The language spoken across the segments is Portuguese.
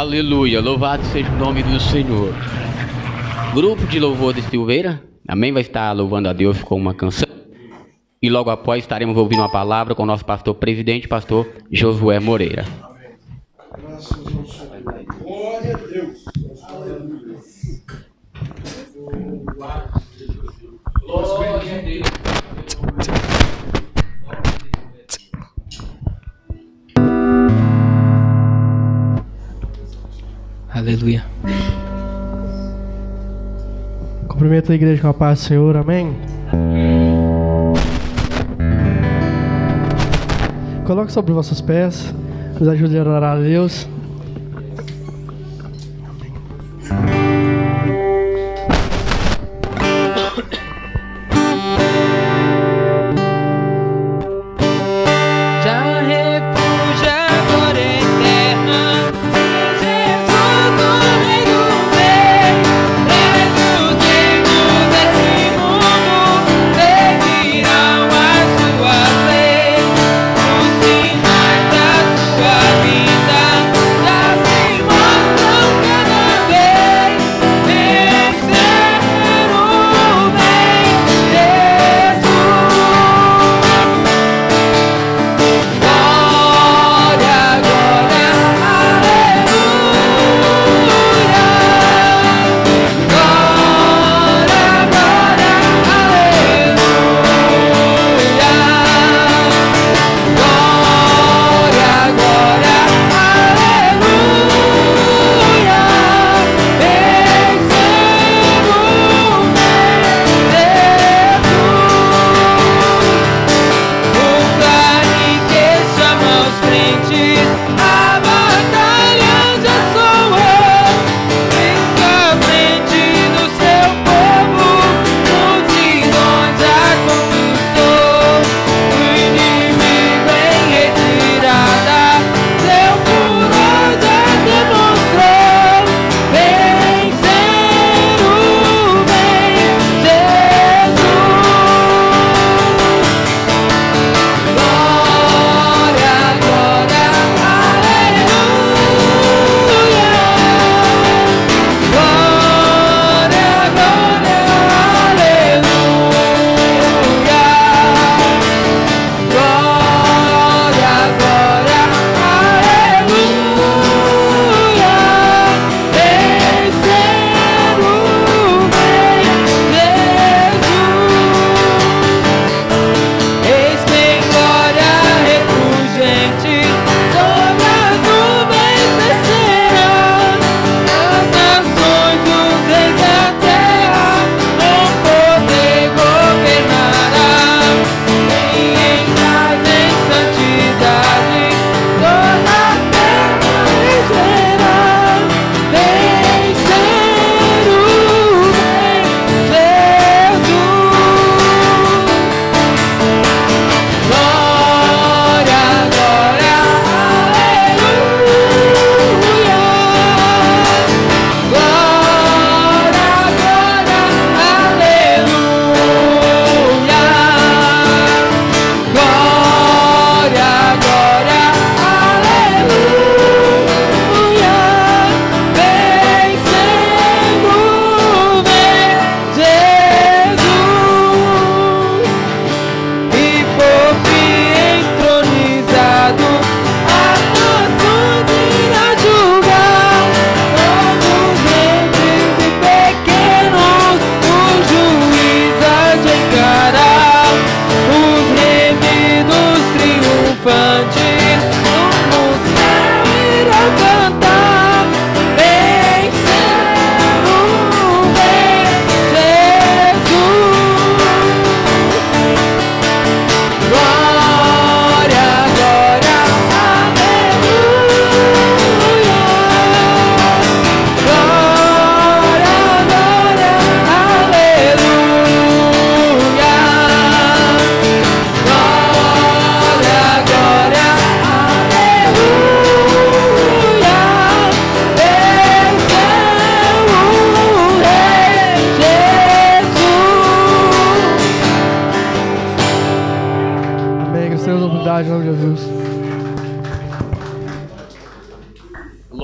Aleluia, louvado seja o nome do Senhor. Grupo de louvor de Silveira, amém, vai estar louvando a Deus com uma canção. E logo após estaremos ouvindo uma palavra com o nosso pastor presidente, pastor Josué Moreira. Graças ao Senhor. Glória a Deus. Aleluia. Glória a Deus. Aleluia. Cumprimento a igreja com a paz do Senhor, amém? Coloque sobre vossos pés, nos ajude a orar a Deus.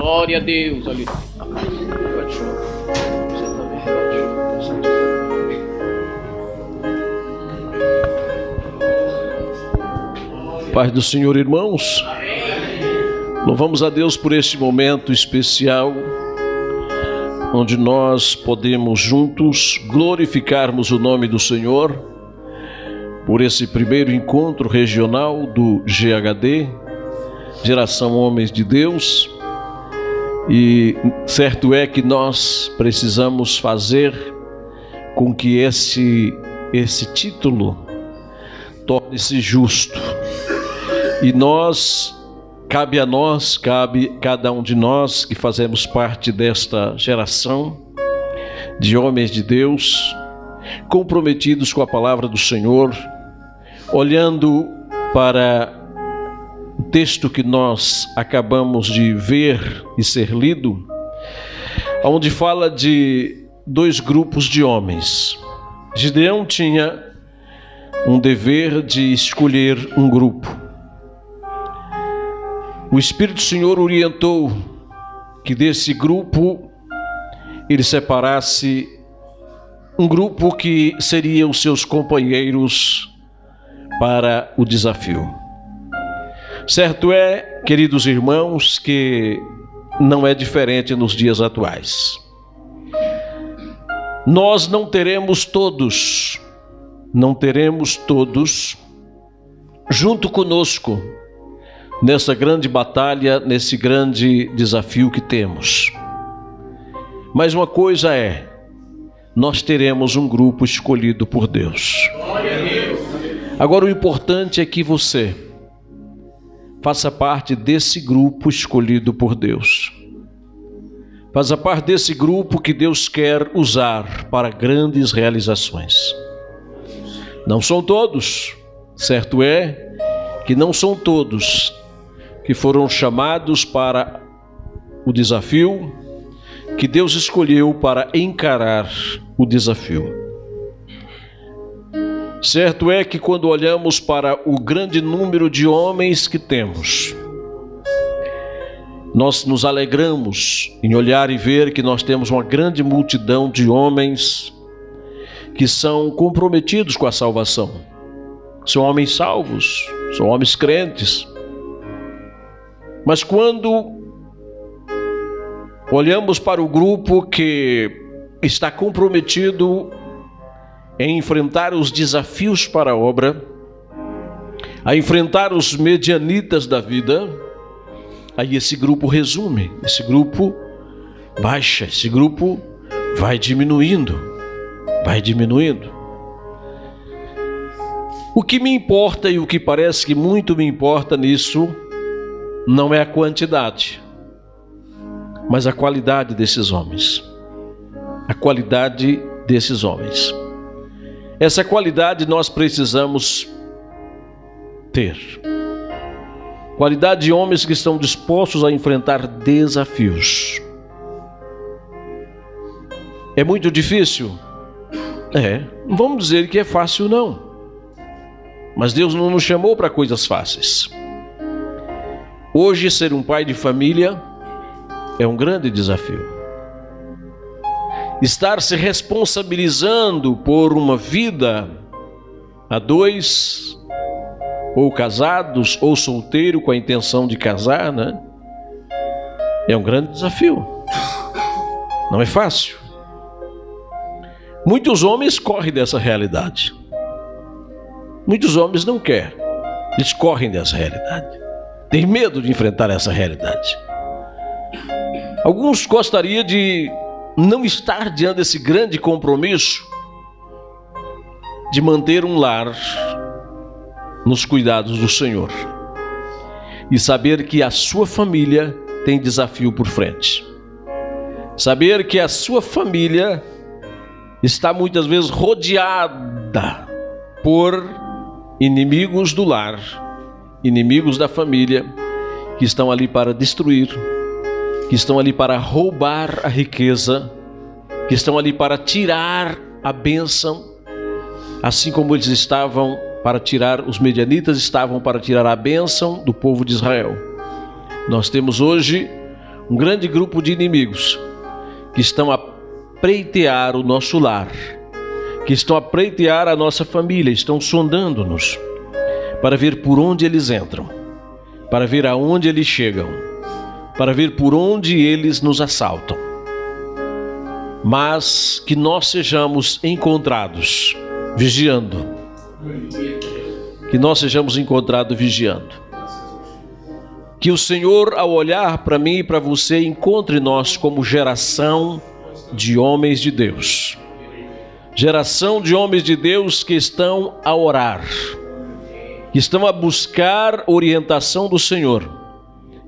Glória a Deus. Ali. Paz do Senhor, irmãos. Louvamos a Deus por este momento especial, onde nós podemos juntos glorificarmos o nome do Senhor, por esse primeiro encontro regional do GHD, Geração Homens de Deus. E certo é que nós precisamos fazer com que esse título torne-se justo. E cabe a nós, cada um de nós que fazemos parte desta geração de homens de Deus, comprometidos com a palavra do Senhor, olhando para o texto que nós acabamos de ver e ser lido, onde fala de dois grupos de homens. Gideão tinha um dever de escolher um grupo. O Espírito do Senhor orientou que desse grupo ele separasse um grupo que seria os seus companheiros para o desafio. Certo é, queridos irmãos, que não é diferente nos dias atuais. Nós não teremos todos junto conosco nessa grande batalha, nesse grande desafio que temos. Mas uma coisa é, nós teremos um grupo escolhido por Deus. Agora o importante é que você faça parte desse grupo escolhido por Deus. Faça parte desse grupo que Deus quer usar para grandes realizações. Não são todos, certo é que não são todos que foram chamados para o desafio que Deus escolheu para encarar o desafio. Certo é que quando olhamos para o grande número de homens que temos, nós nos alegramos em olhar e ver que nós temos uma grande multidão de homens que são comprometidos com a salvação. São homens salvos, são homens crentes. Mas quando olhamos para o grupo que está comprometido em enfrentar os desafios para a obra, a enfrentar os medianitas da vida, aí esse grupo resume, esse grupo baixa, esse grupo vai diminuindo. O que me importa e o que parece que muito me importa nisso não é a quantidade, mas a qualidade desses homens. A qualidade desses homens. Essa qualidade nós precisamos ter. Qualidade de homens que estão dispostos a enfrentar desafios. É muito difícil? Não vamos dizer que é fácil não. Mas Deus não nos chamou para coisas fáceis. Hoje, ser um pai de família é um grande desafio. Estar se responsabilizando por uma vida a dois, ou casados, ou solteiro com a intenção de casar, né? É um grande desafio. Não é fácil. Muitos homens correm dessa realidade. Muitos homens não querem. Eles correm dessa realidade. Tem medo de enfrentar essa realidade. Alguns gostariam de não estar diante desse grande compromisso de manter um lar nos cuidados do Senhor e saber que a sua família tem desafio por frente. Saber que a sua família está muitas vezes rodeada por inimigos do lar, inimigos da família, que estão ali para destruir, que estão ali para roubar a riqueza, que estão ali para tirar a bênção, assim como eles estavam para tirar, os medianitas estavam para tirar a bênção do povo de Israel. Nós temos hoje um grande grupo de inimigos que estão a preitear o nosso lar, que estão a preitear a nossa família, estão sondando-nos para ver por onde eles entram, para ver aonde eles chegam, para ver por onde eles nos assaltam. Mas que nós sejamos encontrados vigiando, que nós sejamos encontrados vigiando. Que o Senhor, ao olhar para mim e para você, encontre nós como geração de homens de Deus. Geração de homens de Deus que estão a orar, que estão a buscar orientação do Senhor,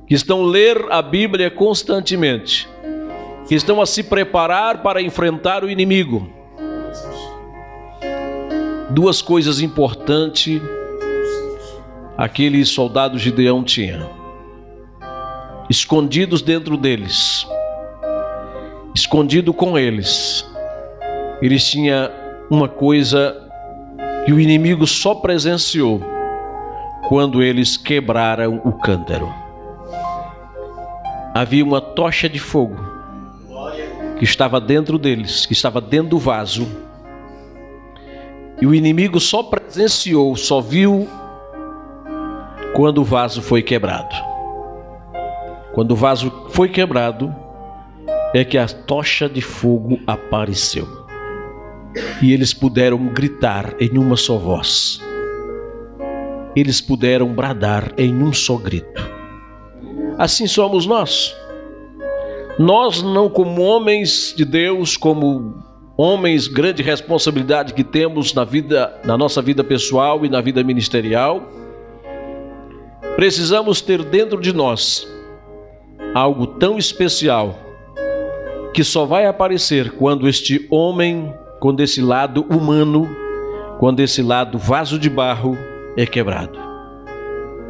que estão a ler a Bíblia constantemente, que estão a se preparar para enfrentar o inimigo. Duas coisas importantes aquele soldado Gideão tinha, escondidos dentro deles, escondido com eles. Eles tinham uma coisa que o inimigo só presenciou quando eles quebraram o cântaro. Havia uma tocha de fogo que estava dentro deles, que estava dentro do vaso, e o inimigo só presenciou, só viu quando o vaso foi quebrado. Quando o vaso foi quebrado, é que a tocha de fogo apareceu. E eles puderam gritar em uma só voz. Eles puderam bradar em um só grito. Assim somos nós. Nós não, como homens de Deus, como homens, grande responsabilidade que temos na vida, na nossa vida pessoal e na vida ministerial, precisamos ter dentro de nós algo tão especial que só vai aparecer quando este homem, quando esse lado humano, quando esse lado vaso de barro é quebrado.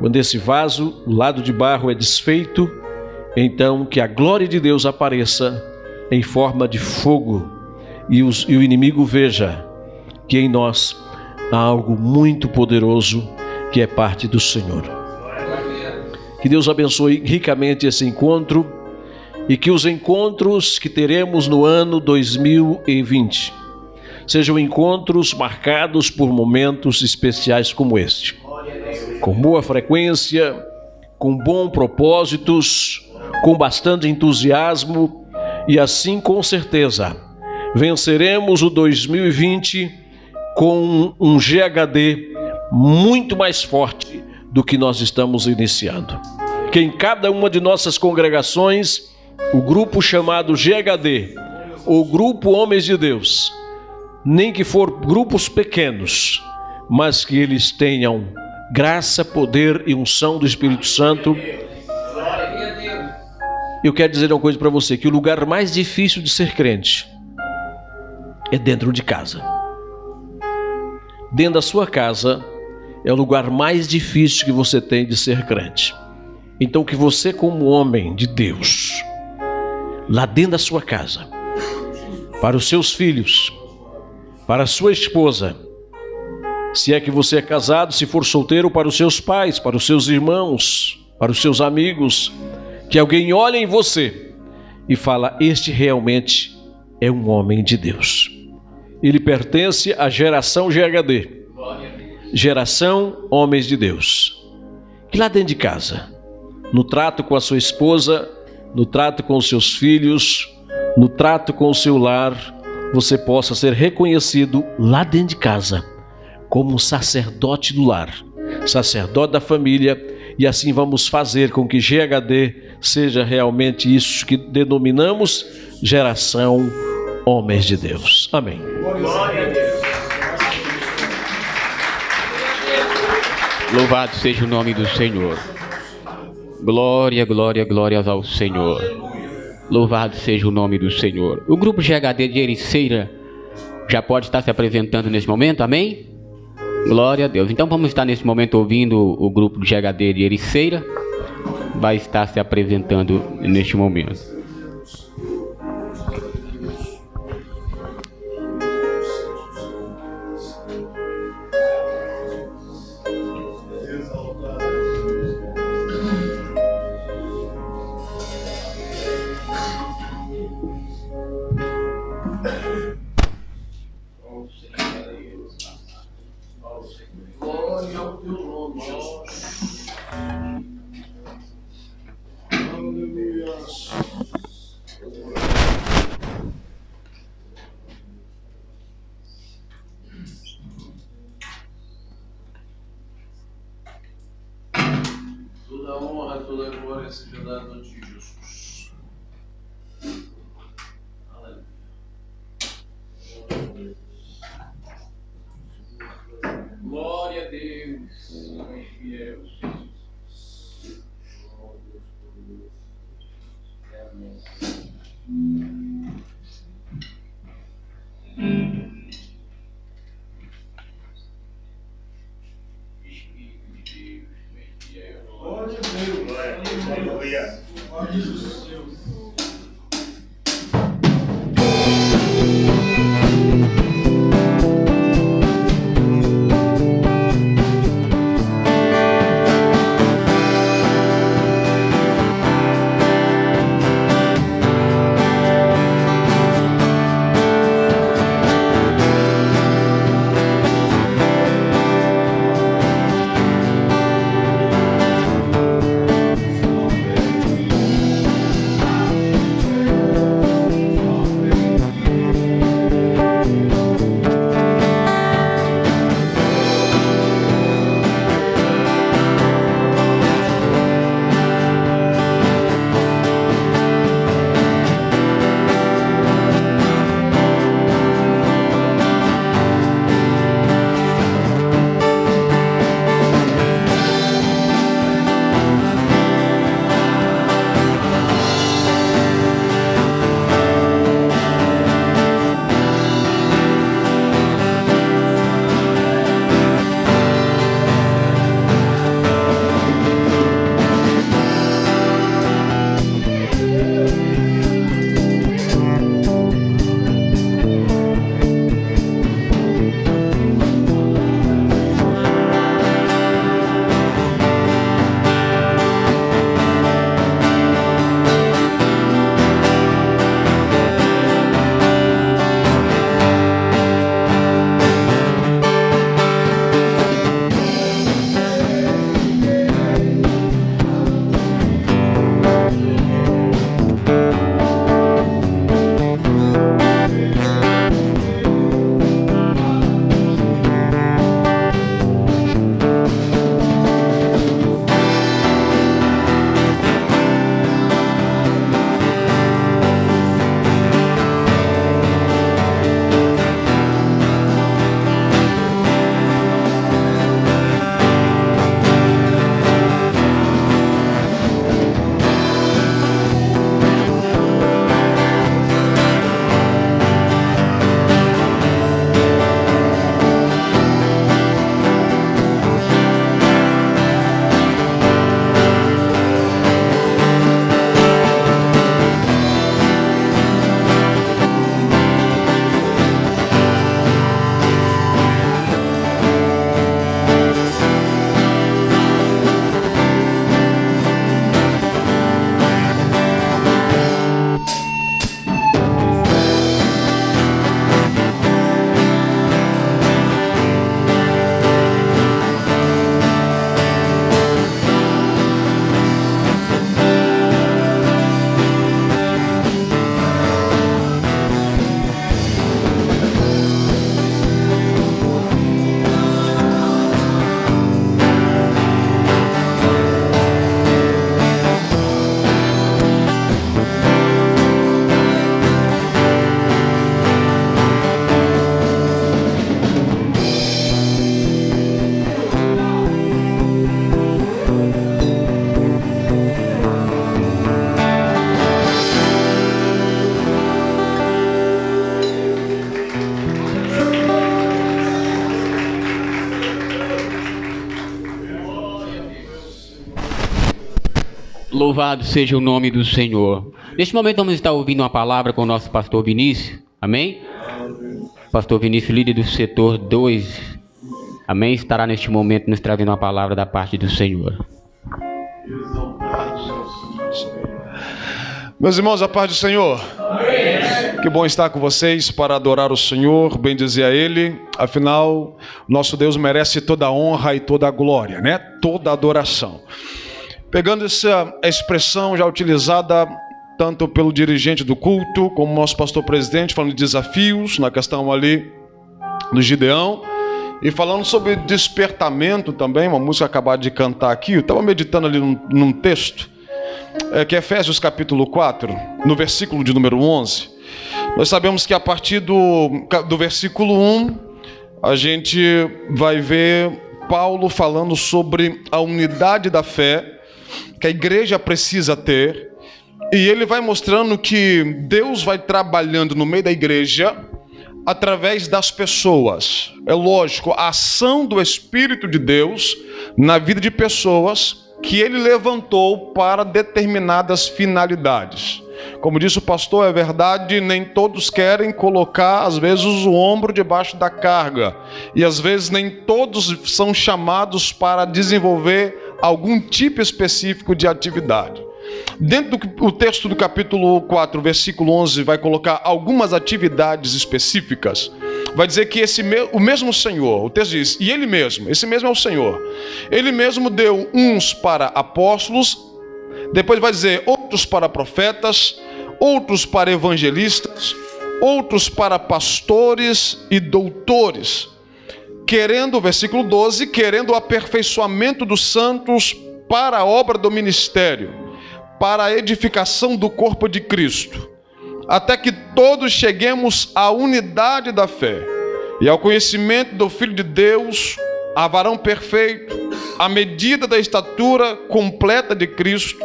Quando esse vaso, o lado de barro é desfeito, então que a glória de Deus apareça em forma de fogo e o inimigo veja que em nós há algo muito poderoso que é parte do Senhor. Que Deus abençoe ricamente esse encontro e que os encontros que teremos no ano 2020 sejam encontros marcados por momentos especiais como este, com boa frequência, com bons propósitos, com bastante entusiasmo, e assim com certeza venceremos o 2020 com um GHD muito mais forte do que nós estamos iniciando. Que em cada uma de nossas congregações, o grupo chamado GHD, ou Grupo Homens de Deus, nem que for grupos pequenos, mas que eles tenham graça, poder e unção do Espírito Santo. Eu quero dizer uma coisa para você, que o lugar mais difícil de ser crente é dentro de casa. Dentro da sua casa é o lugar mais difícil que você tem de ser crente. Então que você, como homem de Deus, lá dentro da sua casa, para os seus filhos, para a sua esposa, se é que você é casado, se for solteiro, para os seus pais, para os seus irmãos, para os seus amigos, que alguém olhe em você e fala: este realmente é um homem de Deus. Ele pertence à geração GHD, geração homens de Deus. Que lá dentro de casa, no trato com a sua esposa, no trato com os seus filhos, no trato com o seu lar, você possa ser reconhecido lá dentro de casa como um sacerdote do lar, sacerdote da família, e assim vamos fazer com que GHD seja realmente isso que denominamos geração homens de Deus. Amém. Glória a Deus. Louvado seja o nome do Senhor. Glória, glória, glórias ao Senhor. Louvado seja o nome do Senhor. O grupo GHD de Ericeira já pode estar se apresentando nesse momento, amém? Glória a Deus. Então vamos estar nesse momento ouvindo o grupo de GHD de Ericeira. Vai estar se apresentando neste momento. Toda honra, toda glória seja dada a ti, Jesus. Aleluia. Glória a Deus. Fiel, Jesus. Amém. Glória a Deus. Aleluia. Glória a Deus. Louvado seja o nome do Senhor. Neste momento vamos estar ouvindo uma palavra com o nosso pastor Vinícius. Amém? Pastor Vinícius, líder do setor 2. Amém? Estará neste momento nos trazendo uma palavra da parte do Senhor. Meus irmãos, a paz do Senhor. Amém. Que bom estar com vocês para adorar o Senhor, bem dizer a Ele. Afinal, nosso Deus merece toda a honra e toda a glória, né? Toda a adoração. Pegando essa expressão já utilizada tanto pelo dirigente do culto, como nosso pastor presidente, falando de desafios, na questão ali do Gideão, E falando sobre despertamento também, uma música acabada de cantar aqui, eu estava meditando ali num texto, que é Efésios capítulo 4, no versículo de número 11. Nós sabemos que a partir do versículo 1, a gente vai ver Paulo falando sobre a unidade da fé que a igreja precisa ter. E ele vai mostrando que Deus vai trabalhando no meio da igreja através das pessoas. É lógico, a ação do Espírito de Deus na vida de pessoas que ele levantou para determinadas finalidades. Como disse o pastor, é verdade, nem todos querem colocar, às vezes, o ombro debaixo da carga. E às vezes nem todos são chamados para desenvolver algum tipo específico de atividade. Dentro do texto do capítulo 4, versículo 11, vai colocar algumas atividades específicas. Vai dizer que o mesmo Senhor, o texto diz, e Ele mesmo, esse mesmo é o Senhor. Ele mesmo deu uns para apóstolos, depois vai dizer outros para profetas, outros para evangelistas, outros para pastores e doutores. Querendo, versículo 12, querendo o aperfeiçoamento dos santos para a obra do ministério, para a edificação do corpo de Cristo, até que todos cheguemos à unidade da fé e ao conhecimento do Filho de Deus, a varão perfeito, à medida da estatura completa de Cristo,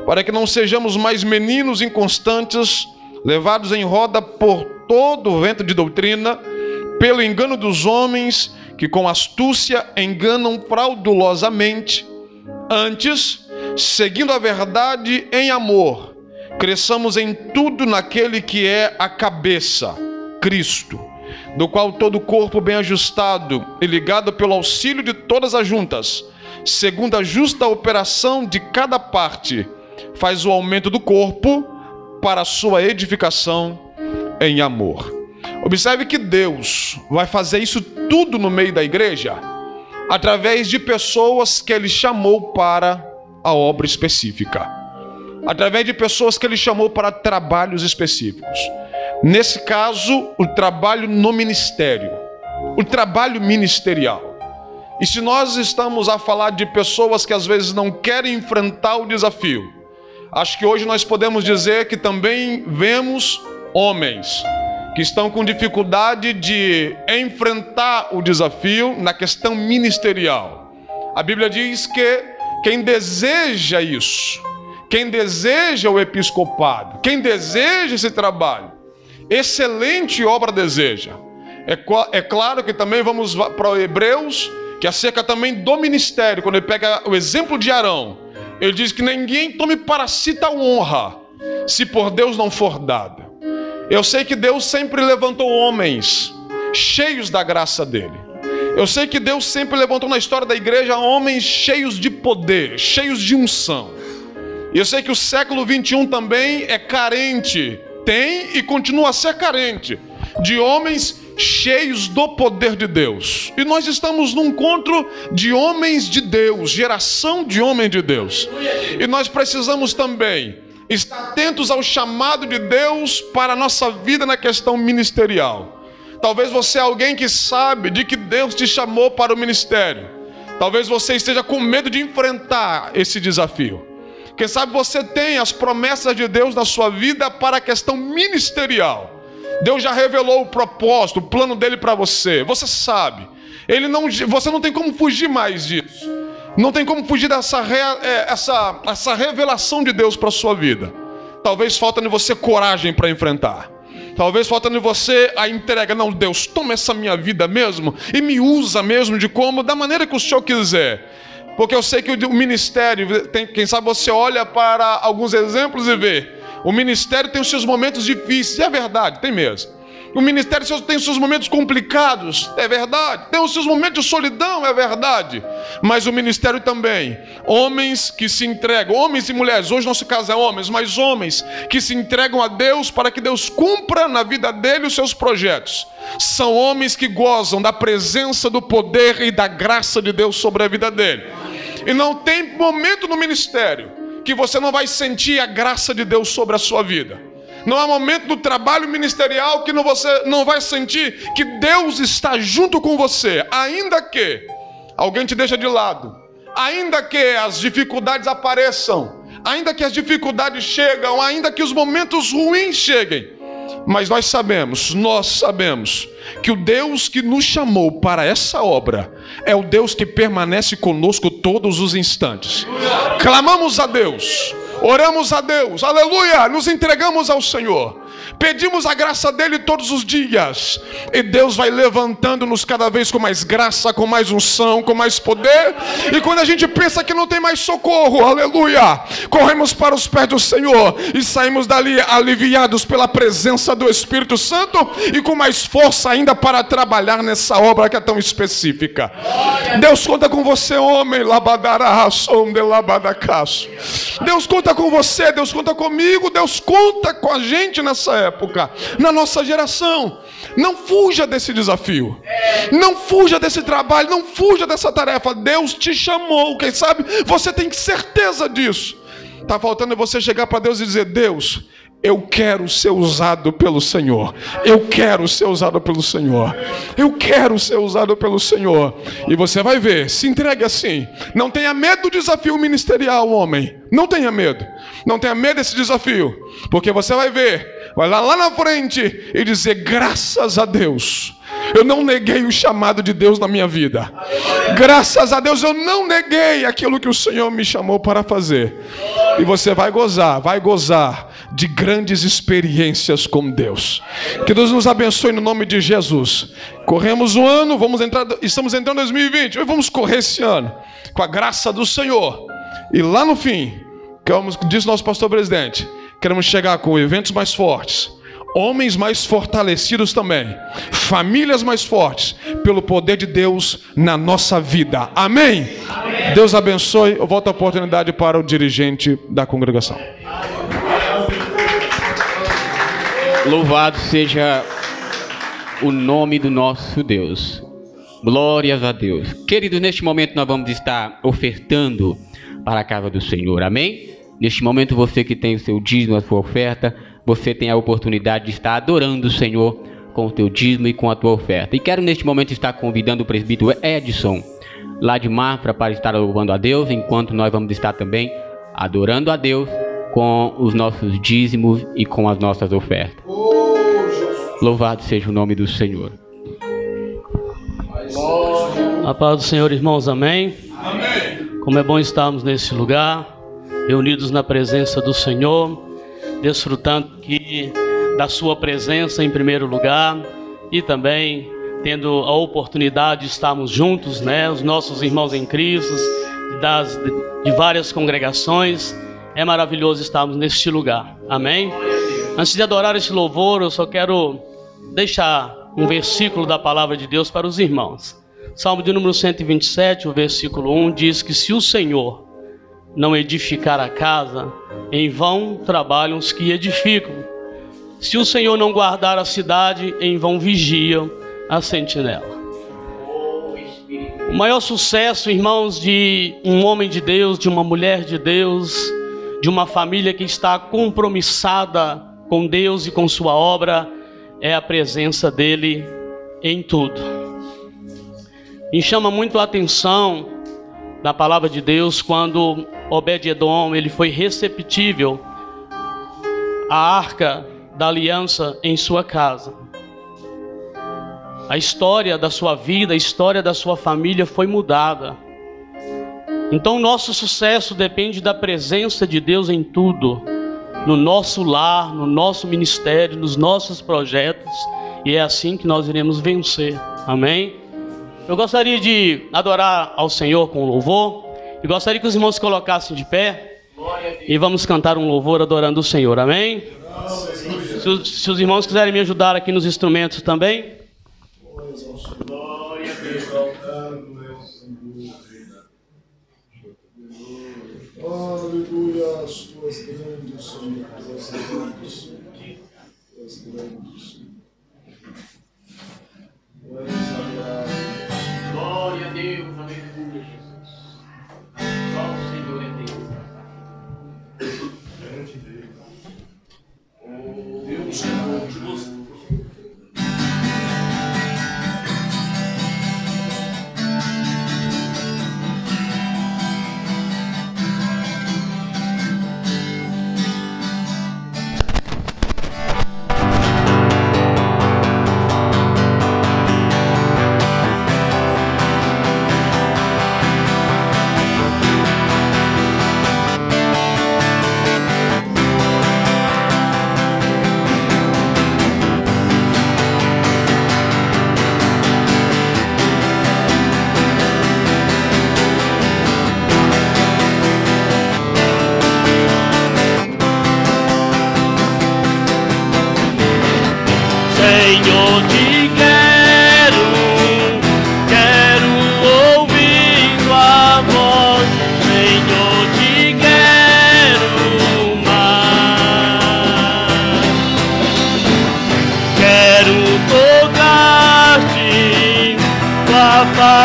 para que não sejamos mais meninos inconstantes, levados em roda por todo o vento de doutrina, pelo engano dos homens, que com astúcia enganam fraudulosamente. Antes, seguindo a verdade em amor, cresçamos em tudo naquele que é a cabeça, Cristo, do qual todo o corpo bem ajustado e ligado pelo auxílio de todas as juntas, segundo a justa operação de cada parte, faz o aumento do corpo para a sua edificação em amor. Observe que Deus vai fazer isso tudo no meio da igreja, através de pessoas que Ele chamou para a obra específica, através de pessoas que Ele chamou para trabalhos específicos. Nesse caso, o trabalho no ministério, o trabalho ministerial. E se nós estamos a falar de pessoas que às vezes não querem enfrentar o desafio, acho que hoje nós podemos dizer que também vemos homens que estão com dificuldade de enfrentar o desafio na questão ministerial. A Bíblia diz que quem deseja isso, quem deseja o episcopado, quem deseja esse trabalho, excelente obra deseja. É claro que também vamos para o Hebreus, que acerca também do ministério, quando ele pega o exemplo de Arão, ele diz que ninguém tome para si tal honra, se por Deus não for dada. Eu sei que Deus sempre levantou homens cheios da graça dele. Eu sei que Deus sempre levantou na história da igreja homens cheios de poder, cheios de unção. E eu sei que o século 21 também é carente, tem e continua a ser carente, de homens cheios do poder de Deus. E nós estamos num encontro de homens de Deus, geração de homens de Deus. E nós precisamos também estar atentos ao chamado de Deus para a nossa vida na questão ministerial. Talvez você é alguém que sabe de que Deus te chamou para o ministério. Talvez você esteja com medo de enfrentar esse desafio. Quem sabe você tem as promessas de Deus na sua vida para a questão ministerial. Deus já revelou o propósito, o plano dele para você. Você sabe. Você não tem como fugir mais disso. Não tem como fugir dessa revelação de Deus para a sua vida. Talvez falta em você coragem para enfrentar. Talvez falta em você a entrega. Não, Deus, toma essa minha vida mesmo e me usa mesmo da maneira que o Senhor quiser. Porque eu sei que o ministério, quem sabe você olha para alguns exemplos e vê. O ministério tem os seus momentos difíceis, e é verdade, tem mesmo. O ministério tem os seus momentos complicados, é verdade. Tem os seus momentos de solidão, é verdade. Mas o ministério também, homens que se entregam, homens e mulheres, hoje nosso caso é homens, mas homens que se entregam a Deus para que Deus cumpra na vida dele os seus projetos. São homens que gozam da presença, do poder e da graça de Deus sobre a vida dele. E não tem momento no ministério que você não vai sentir a graça de Deus sobre a sua vida. Não há momento do trabalho ministerial que você não vai sentir que Deus está junto com você, ainda que alguém te deixe de lado, ainda que as dificuldades apareçam, ainda que as dificuldades chegam, ainda que os momentos ruins cheguem. Mas nós sabemos que o Deus que nos chamou para essa obra é o Deus que permanece conosco todos os instantes. Clamamos a Deus, oramos a Deus, aleluia, nos entregamos ao Senhor, pedimos a graça dele todos os dias, e Deus vai levantando-nos cada vez com mais graça, com mais unção, com mais poder. E quando a gente pensa que não tem mais socorro, aleluia, corremos para os pés do Senhor e saímos dali aliviados pela presença do Espírito Santo e com mais força ainda para trabalhar nessa obra que é tão específica. Deus conta com você, homem. Deus conta com você, Deus conta comigo, Deus conta com a gente nessa época, na nossa geração. Não fuja desse desafio, não fuja desse trabalho, não fuja dessa tarefa. Deus te chamou, quem sabe você tem certeza disso. Está faltando você chegar para Deus e dizer: Deus, eu quero ser usado pelo Senhor. Eu quero ser usado pelo Senhor. Eu quero ser usado pelo Senhor. E você vai ver, se entregue assim. Não tenha medo do desafio ministerial, homem. Não tenha medo. Não tenha medo desse desafio. Porque você vai ver, vai lá na frente e dizer: graças a Deus, eu não neguei o chamado de Deus na minha vida. Graças a Deus eu não neguei aquilo que o Senhor me chamou para fazer. E você vai gozar de grandes experiências com Deus. Que Deus nos abençoe no nome de Jesus. Corremos um ano, estamos entrando em 2020, e vamos correr esse ano com a graça do Senhor. E lá no fim, como diz nosso pastor presidente, queremos chegar com eventos mais fortes, homens mais fortalecidos também, famílias mais fortes, pelo poder de Deus na nossa vida. Amém? Amém. Deus abençoe. Eu volto a oportunidade para o dirigente da congregação. Louvado seja o nome do nosso Deus. Glórias a Deus. Queridos, neste momento nós vamos estar ofertando para a casa do Senhor. Amém? Neste momento, você que tem o seu dízimo, a sua oferta, você tem a oportunidade de estar adorando o Senhor com o teu dízimo e com a tua oferta. E quero neste momento estar convidando o presbítero Edson, lá de Mafra, para estar louvando a Deus, enquanto nós vamos estar também adorando a Deus com os nossos dízimos e com as nossas ofertas. Louvado seja o nome do Senhor. A paz do Senhor, irmãos, amém? Amém. Como é bom estarmos nesse lugar, reunidos na presença do Senhor, desfrutando aqui da sua presença em primeiro lugar e também tendo a oportunidade de estarmos juntos, né? Os nossos irmãos em Cristo, de várias congregações. É maravilhoso estarmos neste lugar, amém? Antes de adorar esse louvor, eu só quero deixar um versículo da palavra de Deus para os irmãos. Salmo de número 127, o versículo 1 diz que se o Senhor não edificar a casa, em vão trabalham os que edificam. Se o Senhor não guardar a cidade, em vão vigiam a sentinela. O maior sucesso, irmãos, de um homem de Deus, de uma mulher de Deus, de uma família que está compromissada com Deus e com sua obra, é a presença dele em tudo. Me chama muito a atenção na palavra de Deus quando Obed-Edom ele foi receptível à arca da aliança em sua casa. A história da sua vida, a história da sua família foi mudada. Então nosso sucesso depende da presença de Deus em tudo, no nosso lar, no nosso ministério, nos nossos projetos, e é assim que nós iremos vencer. Amém? Eu gostaria de adorar ao Senhor com louvor, e gostaria que os irmãos se colocassem de pé, e vamos cantar um louvor adorando o Senhor. Amém? Se os irmãos quiserem me ajudar aqui nos instrumentos também. Glória a Deus. Aleluia, as tuas grandes, Senhor, as grandes, as grandes. Glória a Deus, aleluia, Jesus. Só o Senhor é Deus. Grande Deus.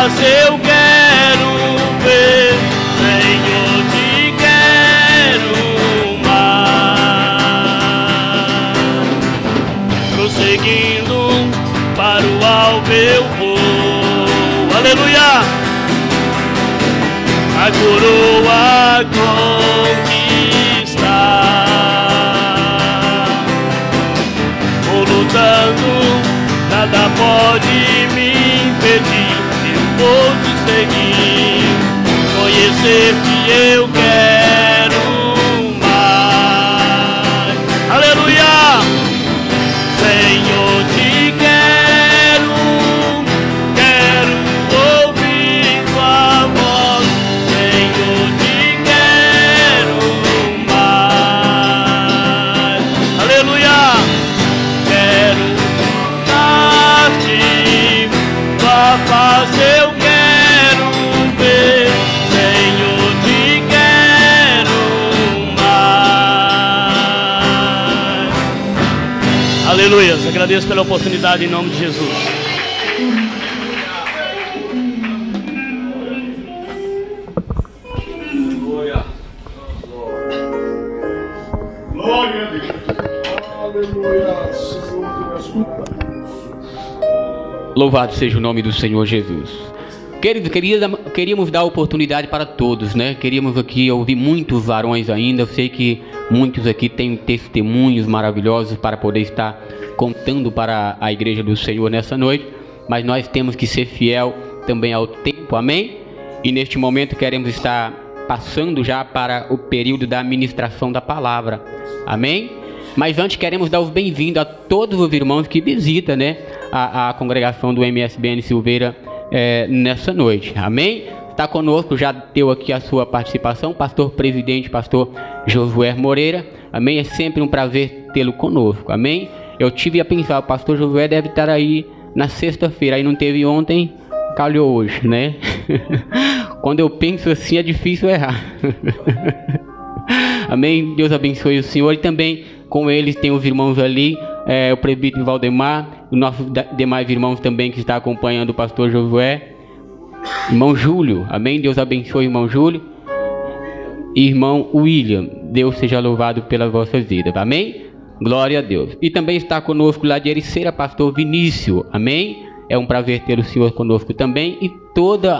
paz eu quero ver, Senhor, te quero mais. Prosseguindo para o alvo eu vou, aleluia. A coroa conquistar, vou lutando, nada pode me impedir, eu vou te seguir, conhecer que eu quero mais, aleluia. Senhor, te quero, quero ouvir tua voz, Senhor, te quero mais, aleluia. Quero dar-te tua paz, eu quero ver, Senhor, te quero mais. Aleluia, agradeço pela oportunidade em nome de Jesus. Glória a Deus. Aleluia. Senhor, tu és maravilhoso. Louvado seja o nome do Senhor Jesus. Queridos, queríamos dar oportunidade para todos, né? Queríamos aqui ouvir muitos varões ainda. Eu sei que muitos aqui têm testemunhos maravilhosos para poder estar contando para a igreja do Senhor nessa noite. Mas nós temos que ser fiel também ao tempo, amém? E neste momento queremos estar passando já para o período da ministração da palavra, amém? Mas antes queremos dar os bem-vindos a todos os irmãos que visitam, né, a congregação do MSBN Silveira nessa noite, amém? Está conosco, já deu aqui a sua participação, pastor presidente, pastor Josué Moreira, amém? É sempre um prazer tê-lo conosco, amém? Eu tive a pensar, o pastor Josué deve estar aí na sexta-feira, aí não teve ontem, calhou hoje, né? Quando eu penso assim é difícil errar. Amém? Deus abençoe o senhor. E também com eles tem os irmãos ali, o presbítero Valdemar, os nossos demais irmãos também que está acompanhando o pastor Josué, irmão Júlio, amém? Deus abençoe o irmão Júlio e irmão William, Deus seja louvado pelas vossas vidas, amém? Glória a Deus. E também está conosco lá de Ericeira, pastor Vinícius, amém? É um prazer ter o senhor conosco também e todos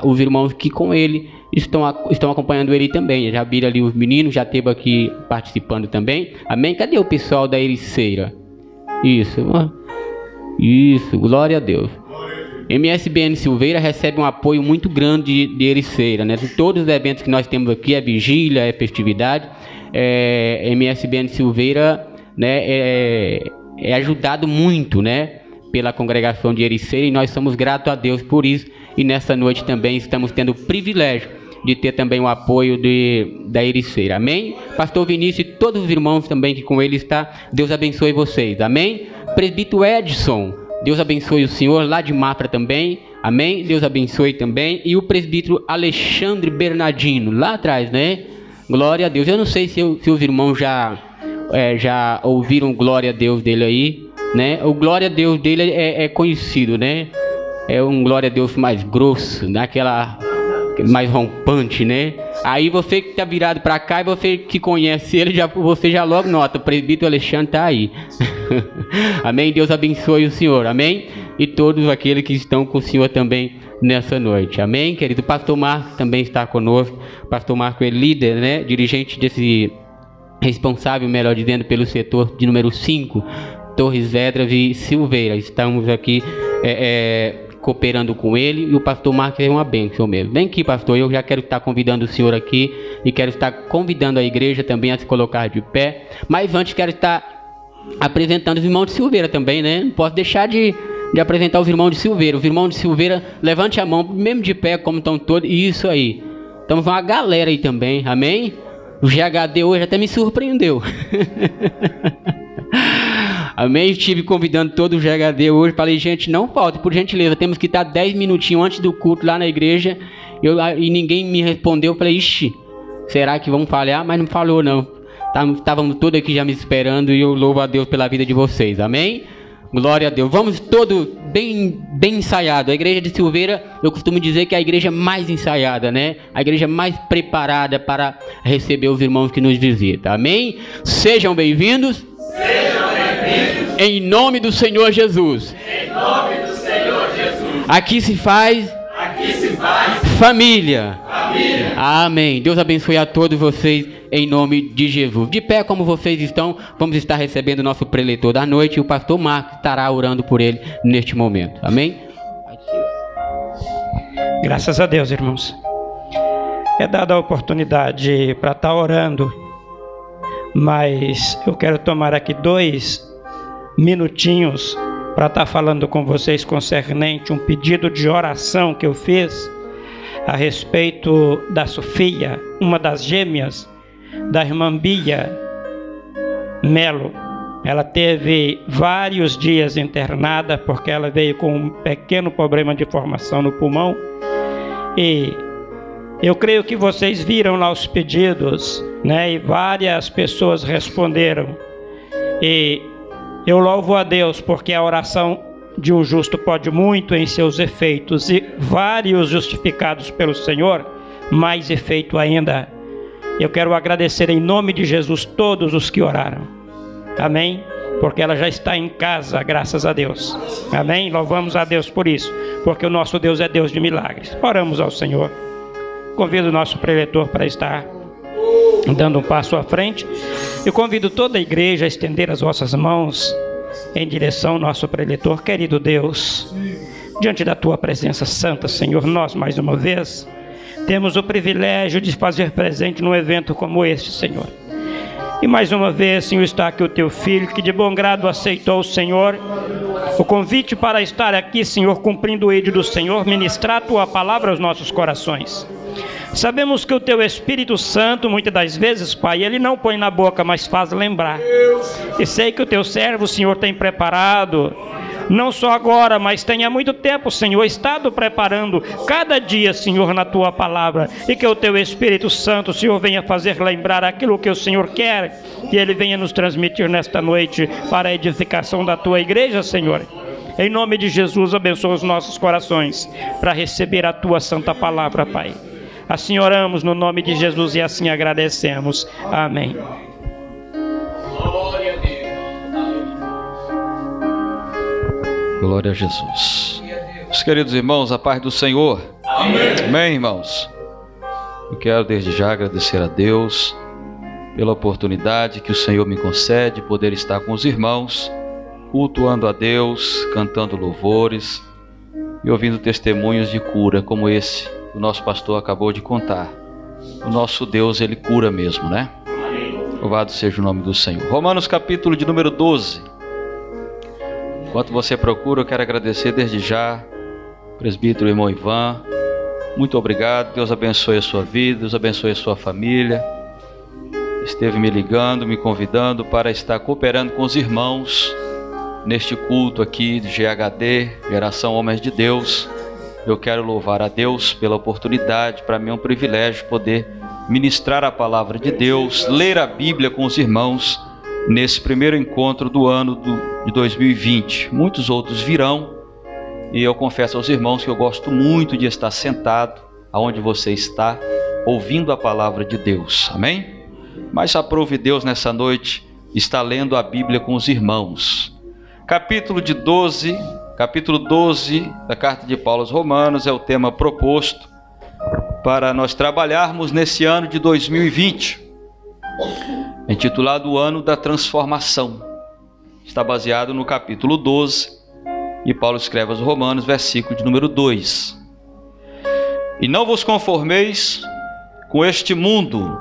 os irmãos que com ele estão acompanhando ele também. Já viram ali os meninos, já esteve aqui participando também. Amém? Cadê o pessoal da Ericeira? Isso, glória a Deus. MSBN Silveira recebe um apoio muito grande de Ericeira, né? Todos os eventos que nós temos aqui, é vigília, é festividade, MSBN Silveira, né, é ajudado muito, né, pela congregação de Ericeira, e nós somos gratos a Deus por isso. E nessa noite também estamos tendo o privilégio de ter também o apoio da Ericeira, amém? Pastor Vinícius e todos os irmãos também que com ele está, Deus abençoe vocês, amém? Presbítero Edson, Deus abençoe o senhor, lá de Mafra também, amém? Deus abençoe também. E o presbítero Alexandre Bernardino, lá atrás, né? Glória a Deus. Eu não sei se os irmãos já ouviram glória a Deus dele aí, né? O glória a Deus dele é conhecido, né? É um glória a Deus mais grosso, naquela mais rompante, né? Aí você que tá virado para cá e você que conhece ele, você já logo nota, o presbítero Alexandre tá aí. Amém? Deus abençoe o senhor, amém? E todos aqueles que estão com o senhor também nessa noite, amém, querido? O pastor Marcos também está conosco. O pastor Marcos é líder, né? Dirigente desse, responsável, melhor dizendo, pelo setor de número 5, Torres Vedras e Silveira. Estamos aqui cooperando com ele, e o pastor Marcos é uma bênção mesmo. Vem aqui, pastor, eu já quero estar convidando o senhor aqui, e quero estar convidando a igreja também a se colocar de pé. Mas antes quero estar apresentando os irmãos de Silveira também, né? Não posso deixar de apresentar os irmãos de Silveira. Os irmãos de Silveira, levante a mão, mesmo de pé, como estão todos. Isso aí. Estamos com uma galera aí também, amém? O GHD hoje até me surpreendeu. Amém? Estive convidando todo o GHD hoje. Falei, gente, não falte, por gentileza. Temos que estar 10 minutinhos antes do culto lá na igreja. E ninguém me respondeu. Falei, ixi, será que vão falhar? Mas não falou, não. Estávamos todos aqui já me esperando. E eu louvo a Deus pela vida de vocês. Amém? Glória a Deus. Vamos todos bem ensaiado. A igreja de Silveira, eu costumo dizer que é a igreja mais ensaiada, né? A igreja mais preparada para receber os irmãos que nos visitam. Amém? Sejam bem-vindos. Sejam bem-vindos. Em nome do Senhor Jesus. Em nome do Senhor Jesus. Aqui se faz família. Família. Amém. Deus abençoe a todos vocês em nome de Jesus. De pé como vocês estão, vamos estar recebendo o nosso preletor da noite e o pastor Marcos estará orando por ele neste momento. Amém? Graças a Deus, irmãos. É dada a oportunidade para estar orando, mas eu quero tomar aqui 2 minutinhos para estar falando com vocês concernente um pedido de oração que eu fiz a respeito da Sofia, uma das gêmeas da irmã Bia Melo. Ela teve vários dias internada porque ela veio com um pequeno problema de formação no pulmão, e eu creio que vocês viram lá os pedidos, né? E várias pessoas responderam, e eu louvo a Deus porque a oração de um justo pode muito em seus efeitos, e vários justificados pelo Senhor, mais efeito ainda. Eu quero agradecer em nome de Jesus todos os que oraram. Amém? Porque ela já está em casa, graças a Deus. Amém? Louvamos a Deus por isso, porque o nosso Deus é Deus de milagres. Oramos ao Senhor. Convido o nosso preletor para estar dando um passo à frente. Eu convido toda a igreja a estender as vossas mãos em direção ao nosso preletor. Querido Deus, diante da tua presença santa, Senhor, nós mais uma vez temos o privilégio de fazer presente num evento como este, Senhor. E mais uma vez, Senhor, está aqui o teu filho, que de bom grado aceitou, Senhor, o convite para estar aqui, Senhor, cumprindo o ídolo do Senhor, ministrar a tua palavra aos nossos corações. Sabemos que o teu Espírito Santo, muitas das vezes, Pai, ele não põe na boca, mas faz lembrar. E sei que o teu servo, Senhor, tem preparado, não só agora, mas tem há muito tempo, Senhor, estado preparando cada dia, Senhor, na tua palavra. E que o teu Espírito Santo, Senhor, venha fazer lembrar aquilo que o Senhor quer, que ele venha nos transmitir nesta noite para a edificação da tua igreja, Senhor. Em nome de Jesus, abençoa os nossos corações para receber a tua santa palavra, Pai. Assim oramos no nome de Jesus e assim agradecemos. Amém. Glória a Deus. Glória a Jesus. Meus queridos irmãos, a paz do Senhor. Amém. Amém, irmãos. Eu quero desde já agradecer a Deus pela oportunidade que o Senhor me concede, poder estar com os irmãos, cultuando a Deus, cantando louvores e ouvindo testemunhos de cura como esse o nosso pastor acabou de contar. O nosso Deus, ele cura mesmo, né? Louvado seja o nome do Senhor. Romanos capítulo de número 12. Enquanto você procura, eu quero agradecer desde já presbítero irmão Ivan. Muito obrigado, Deus abençoe a sua vida, Deus abençoe a sua família. Esteve me ligando, me convidando para estar cooperando com os irmãos neste culto aqui de GHD, Geração Homens de Deus. Eu quero louvar a Deus pela oportunidade. Para mim é um privilégio poder ministrar a palavra de Deus, ler a Bíblia com os irmãos nesse primeiro encontro do ano de 2020. Muitos outros virão e eu confesso aos irmãos que eu gosto muito de estar sentado aonde você está, ouvindo a palavra de Deus. Amém? Mas aprove Deus nessa noite estar lendo a Bíblia com os irmãos. Capítulo 12 da carta de Paulo aos Romanos é o tema proposto para nós trabalharmos nesse ano de 2020, intitulado o Ano da Transformação. Está baseado no capítulo 12 e Paulo escreve aos Romanos, versículo de número 2. E não vos conformeis com este mundo,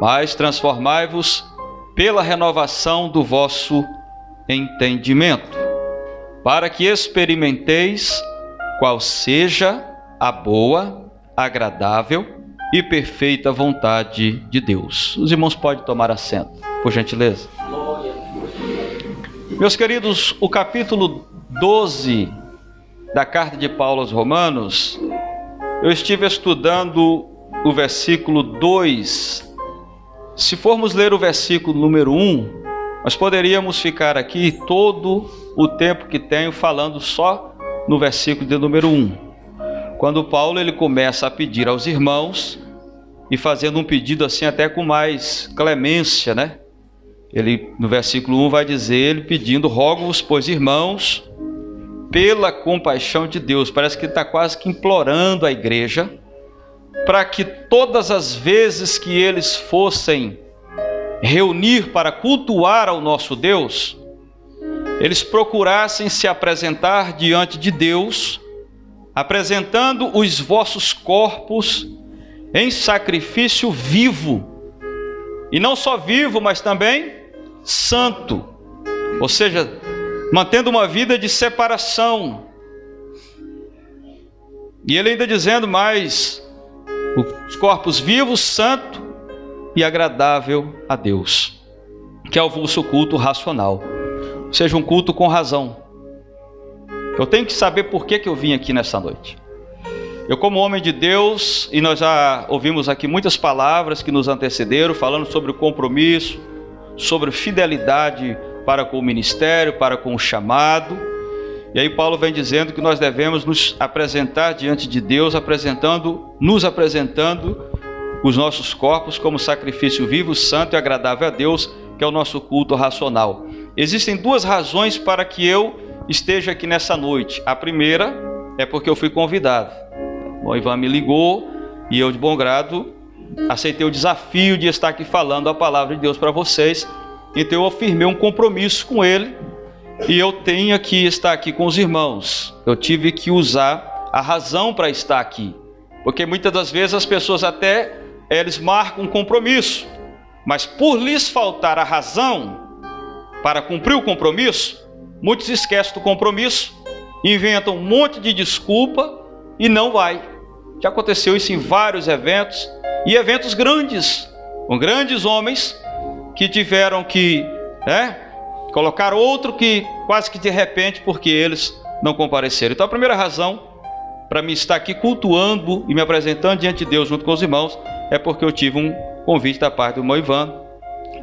mas transformai-vos pela renovação do vosso entendimento, para que experimenteis qual seja a boa, agradável e perfeita vontade de Deus. Os irmãos podem tomar assento, por gentileza. Meus queridos, o capítulo 12 da carta de Paulo aos Romanos, eu estive estudando o versículo 2. Se formos ler o versículo número 1, nós poderíamos ficar aqui todo o tempo que tenho falando só no versículo de número 1. Quando Paulo ele começa a pedir aos irmãos, e fazendo um pedido assim até com mais clemência, né? Ele, no versículo 1 vai dizer, ele pedindo: rogo-vos, pois, irmãos, pela compaixão de Deus. Parece que ele está quase que implorando a igreja, para que todas as vezes que eles fossem reunir para cultuar ao nosso Deus, eles procurassem se apresentar diante de Deus, apresentando os vossos corpos em sacrifício vivo, e não só vivo, mas também santo, ou seja, mantendo uma vida de separação. E ele ainda dizendo mais: os corpos vivos, santo e agradável a Deus, que é o vosso culto racional, ou seja, um culto com razão. Eu tenho que saber por que eu vim aqui nessa noite. Eu, como homem de Deus, e nós já ouvimos aqui muitas palavras que nos antecederam, falando sobre o compromisso, sobre fidelidade para com o ministério, para com o chamado. E aí Paulo vem dizendo que nós devemos nos apresentar diante de Deus, nos apresentando os nossos corpos como sacrifício vivo, santo e agradável a Deus, que é o nosso culto racional. Existem duas razões para que eu esteja aqui nessa noite. A primeira é porque eu fui convidado. O Ivan me ligou e eu, de bom grado, aceitei o desafio de estar aqui falando a palavra de Deus para vocês. Então eu afirmei um compromisso com ele, e eu tenho que estar aqui com os irmãos. Eu tive que usar a razão para estar aqui, porque muitas das vezes as pessoas até eles marcam um compromisso, mas por lhes faltar a razão para cumprir o compromisso, muitos esquecem do compromisso, inventam um monte de desculpa e não vai. Já aconteceu isso em vários eventos, e eventos grandes, com grandes homens que tiveram que colocar outro que quase que de repente, porque eles não compareceram. Então a primeira razão para mim estar aqui cultuando e me apresentando diante de Deus junto com os irmãos é porque eu tive um convite da parte do irmão Ivan,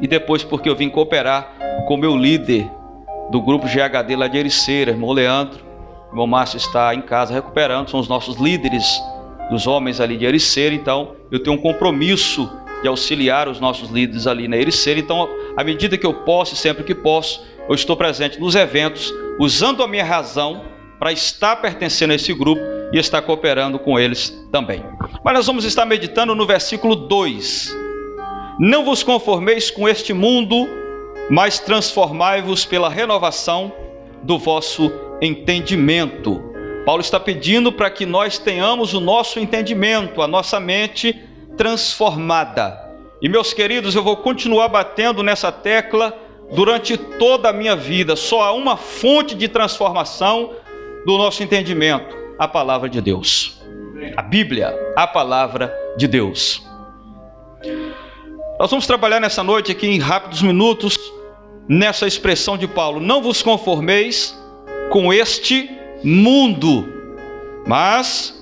e depois porque eu vim cooperar com o meu líder do grupo GHD lá de Ericeira, irmão Leandro. O irmão Márcio está em casa recuperando, são os nossos líderes dos homens ali de Ericeira. Então eu tenho um compromisso de auxiliar os nossos líderes ali na Ericeira. Então, à medida que eu posso e sempre que posso, eu estou presente nos eventos, usando a minha razão para estar pertencendo a esse grupo e estar cooperando com eles também. Mas nós vamos estar meditando no versículo 2. Não vos conformeis com este mundo, mas transformai-vos pela renovação do vosso entendimento. Paulo está pedindo para que nós tenhamos o nosso entendimento, a nossa mente transformada. E meus queridos, eu vou continuar batendo nessa tecla durante toda a minha vida. Só há uma fonte de transformação do nosso entendimento: a palavra de Deus. A Bíblia, a palavra de Deus. Nós vamos trabalhar nessa noite aqui em rápidos minutos nessa expressão de Paulo: não vos conformeis com este mundo, mas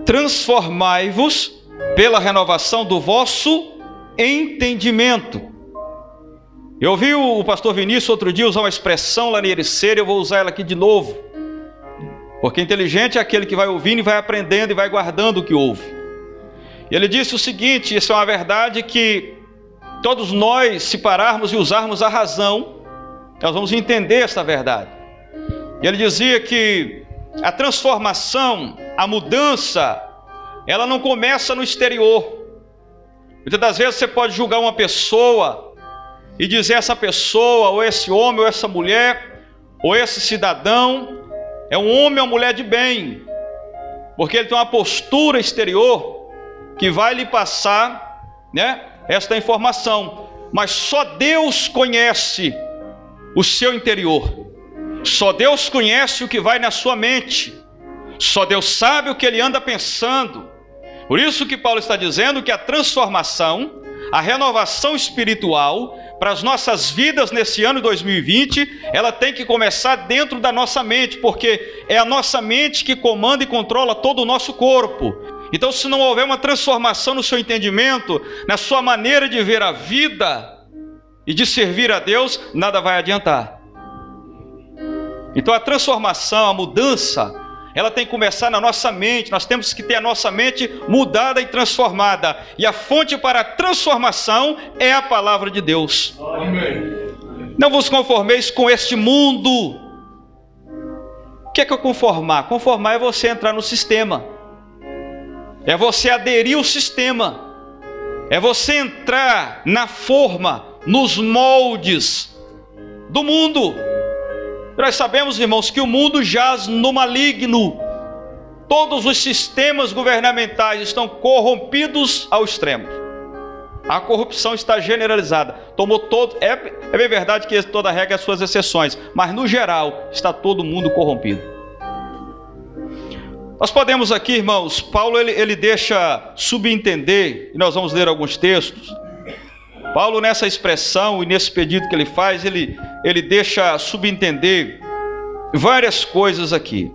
transformai-vos pela renovação do vosso entendimento. Eu ouvi o pastor Vinícius outro dia usar uma expressão lá na Ericeira, eu vou usar ela aqui de novo, porque inteligente é aquele que vai ouvindo e vai aprendendo e vai guardando o que ouve. E ele disse o seguinte: isso é uma verdade que todos nós, se pararmos e usarmos a razão, nós vamos entender essa verdade. E ele dizia que a transformação, a mudança, ela não começa no exterior. Muitas das vezes você pode julgar uma pessoa e dizer: essa pessoa, ou esse homem, ou essa mulher, ou esse cidadão é um homem ou mulher de bem, porque ele tem uma postura exterior que vai lhe passar, esta informação. Mas só Deus conhece o seu interior. Só Deus conhece o que vai na sua mente. Só Deus sabe o que ele anda pensando. Por isso que Paulo está dizendo que a transformação, a renovação espiritual para as nossas vidas nesse ano 2020, ela tem que começar dentro da nossa mente, porque é a nossa mente que comanda e controla todo o nosso corpo. Então, se não houver uma transformação no seu entendimento, na sua maneira de ver a vida e de servir a Deus, nada vai adiantar. Então a transformação, a mudança, ela tem que começar na nossa mente. Nós temos que ter a nossa mente mudada e transformada. E a fonte para a transformação é a palavra de Deus. Amém. Não vos conformeis com este mundo. O que é conformar? Conformar é você entrar no sistema. É você aderir ao sistema. É você entrar na forma, nos moldes do mundo. Nós sabemos, irmãos, que o mundo jaz no maligno. Todos os sistemas governamentais estão corrompidos ao extremo. A corrupção está generalizada. É bem verdade que toda regra tem suas exceções, mas no geral está todo mundo corrompido. Nós podemos aqui, irmãos, Paulo ele deixa subentender, e nós vamos ler alguns textos. Paulo, nessa expressão e nesse pedido que ele faz, ele deixa subentender várias coisas aqui.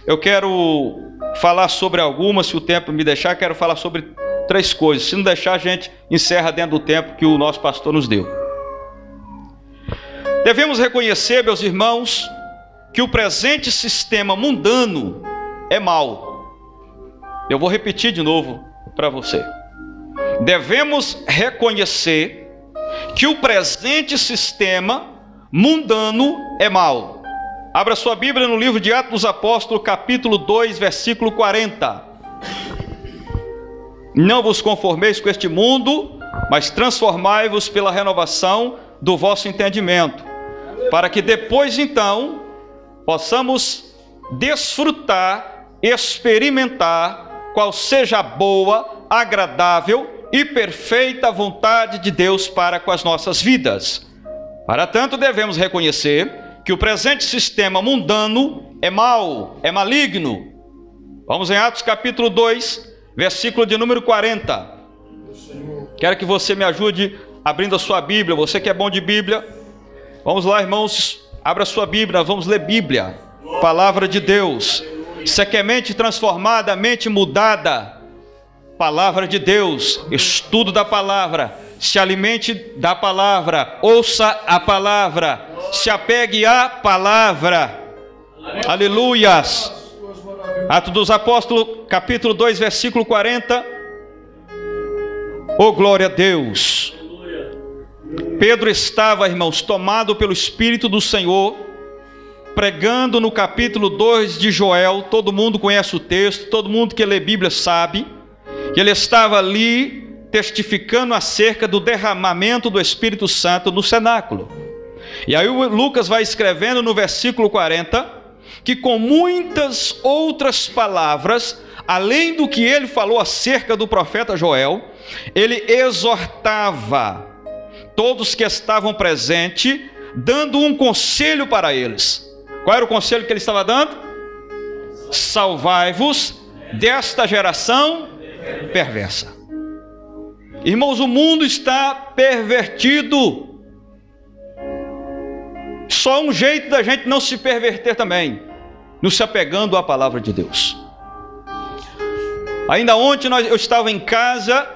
Eu quero falar sobre algumas, se o tempo me deixar, quero falar sobre 3 coisas. Se não deixar, a gente encerra dentro do tempo que o nosso pastor nos deu. Devemos reconhecer, meus irmãos, que o presente sistema mundano é mau. Eu vou repetir de novo para você. Devemos reconhecer que o presente sistema mundano é mau. Abra sua Bíblia no livro de Atos dos Apóstolos, capítulo 2, versículo 40. Não vos conformeis com este mundo, mas transformai-vos pela renovação do vosso entendimento, para que depois então possamos desfrutar, experimentar qual seja a boa, agradável e perfeita vontade de Deus para com as nossas vidas. Para tanto, devemos reconhecer que o presente sistema mundano é mau, é maligno. Vamos em Atos capítulo 2, versículo de número 40. Quero que você me ajude abrindo a sua Bíblia. Você que é bom de Bíblia, vamos lá, irmãos, abra a sua Bíblia, vamos ler Bíblia, palavra de Deus. Você quer mente transformada, mente mudada, palavra de Deus, estudo da palavra, se alimente da palavra, ouça a palavra, se apegue à palavra. Aleluias. Atos dos Apóstolos, capítulo 2, versículo 40. Oh, glória a Deus. Pedro estava, irmãos, tomado pelo Espírito do Senhor, pregando no capítulo 2 de Joel. Todo mundo conhece o texto, todo mundo que lê Bíblia sabe que ele estava ali testificando acerca do derramamento do Espírito Santo no cenáculo. E aí o Lucas vai escrevendo no versículo 40 que com muitas outras palavras, além do que ele falou acerca do profeta Joel, ele exortava todos que estavam presentes, dando um conselho para eles. Qual era o conselho que ele estava dando? Salvai-vos desta geração perversa. Irmãos, o mundo está pervertido. Só um jeito da gente não se perverter também, nos se apegando à palavra de Deus. Ainda ontem eu estava em casa,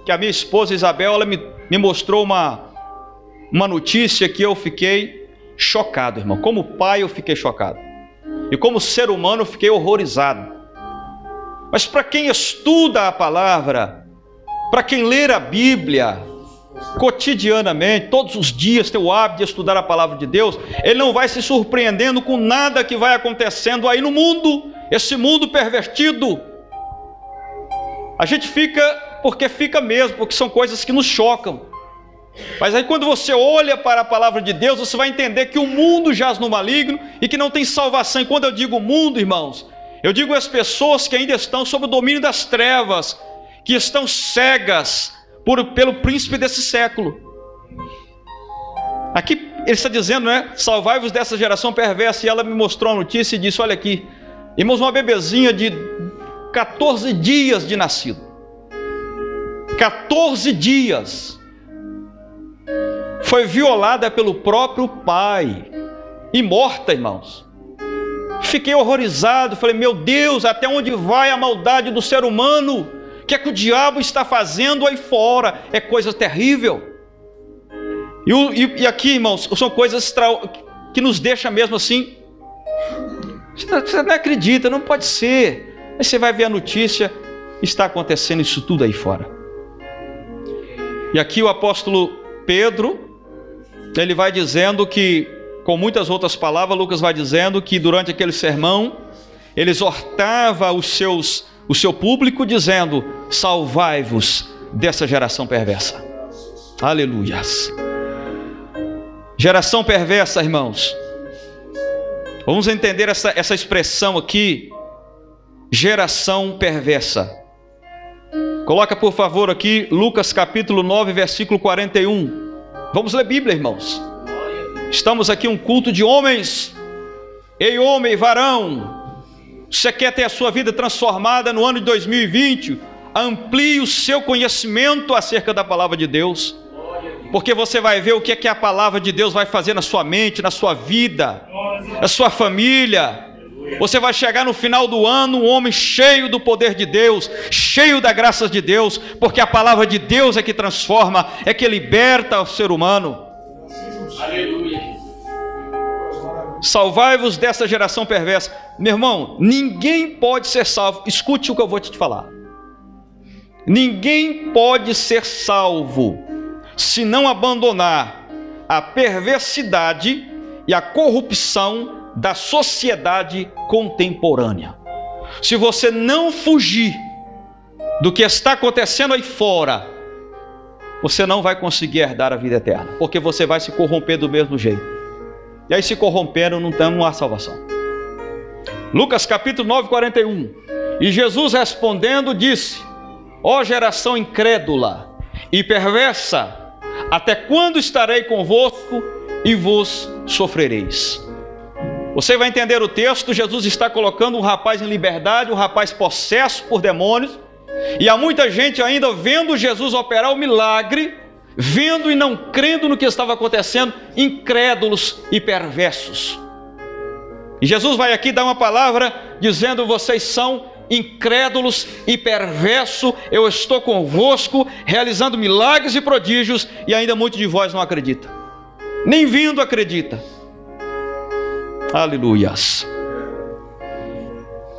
que a minha esposa Isabel, ela me mostrou uma notícia que eu fiquei chocado, irmão. Como pai eu fiquei chocado, e como ser humano eu fiquei horrorizado. Mas para quem estuda a palavra, para quem lê a Bíblia cotidianamente, todos os dias tem o hábito de estudar a palavra de Deus, ele não vai se surpreendendo com nada que vai acontecendo aí no mundo, esse mundo pervertido. A gente fica, porque são coisas que nos chocam. Mas aí quando você olha para a palavra de Deus, você vai entender que o mundo jaz no maligno e que não tem salvação. E quando eu digo mundo, irmãos, eu digo as pessoas que ainda estão sob o domínio das trevas, que estão cegas pelo príncipe desse século. Aqui ele está dizendo, né? Salvai-vos dessa geração perversa. E ela me mostrou a notícia e disse, olha aqui, irmãos, uma bebezinha de 14 dias de nascido. 14 dias. Foi violada pelo próprio pai e morta, irmãos. Fiquei horrorizado, falei, meu Deus, até onde vai a maldade do ser humano? O que é que o diabo está fazendo aí fora? É coisa terrível. E aqui, irmãos, são coisas que nos deixam mesmo assim Você não acredita, não pode ser. Aí você vai ver a notícia, está acontecendo isso tudo aí fora. E aqui o apóstolo Pedro, ele vai dizendo que, com muitas outras palavras, Lucas vai dizendo que durante aquele sermão, ele exortava o seu público dizendo: salvai-vos dessa geração perversa. Aleluias. Geração perversa, irmãos. Vamos entender essa expressão aqui, geração perversa. Coloca por favor aqui Lucas capítulo 9, versículo 41. Vamos ler Bíblia, irmãos. Estamos aqui um culto de homens. Ei, homem, varão, você quer ter a sua vida transformada no ano de 2020? Amplie o seu conhecimento acerca da palavra de Deus, porque você vai ver o que é que a palavra de Deus vai fazer na sua mente, na sua vida, na sua família. Você vai chegar no final do ano um homem cheio do poder de Deus, cheio da graça de Deus, porque a palavra de Deus é que transforma, é que liberta o ser humano. Aleluia. Salvai-vos dessa geração perversa. Meu irmão, ninguém pode ser salvo. Escute o que eu vou te falar. Ninguém pode ser salvo se não abandonar a perversidade e a corrupção da sociedade contemporânea. Se você não fugir do que está acontecendo aí fora, você não vai conseguir herdar a vida eterna, porque você vai se corromper do mesmo jeito. E aí, se corromperam, não há salvação. Lucas capítulo 9, 41. E Jesus respondendo disse: ó geração incrédula e perversa, até quando estarei convosco e vos sofrereis? Você vai entender o texto. Jesus está colocando um rapaz em liberdade, um rapaz possesso por demônios, e há muita gente ainda vendo Jesus operar o milagre, vendo e não crendo no que estava acontecendo, incrédulos e perversos. E Jesus vai aqui dar uma palavra dizendo: vocês são incrédulos e perversos, eu estou convosco, realizando milagres e prodígios, e ainda muitos de vós não acreditam, nem vindo acredita. Aleluias.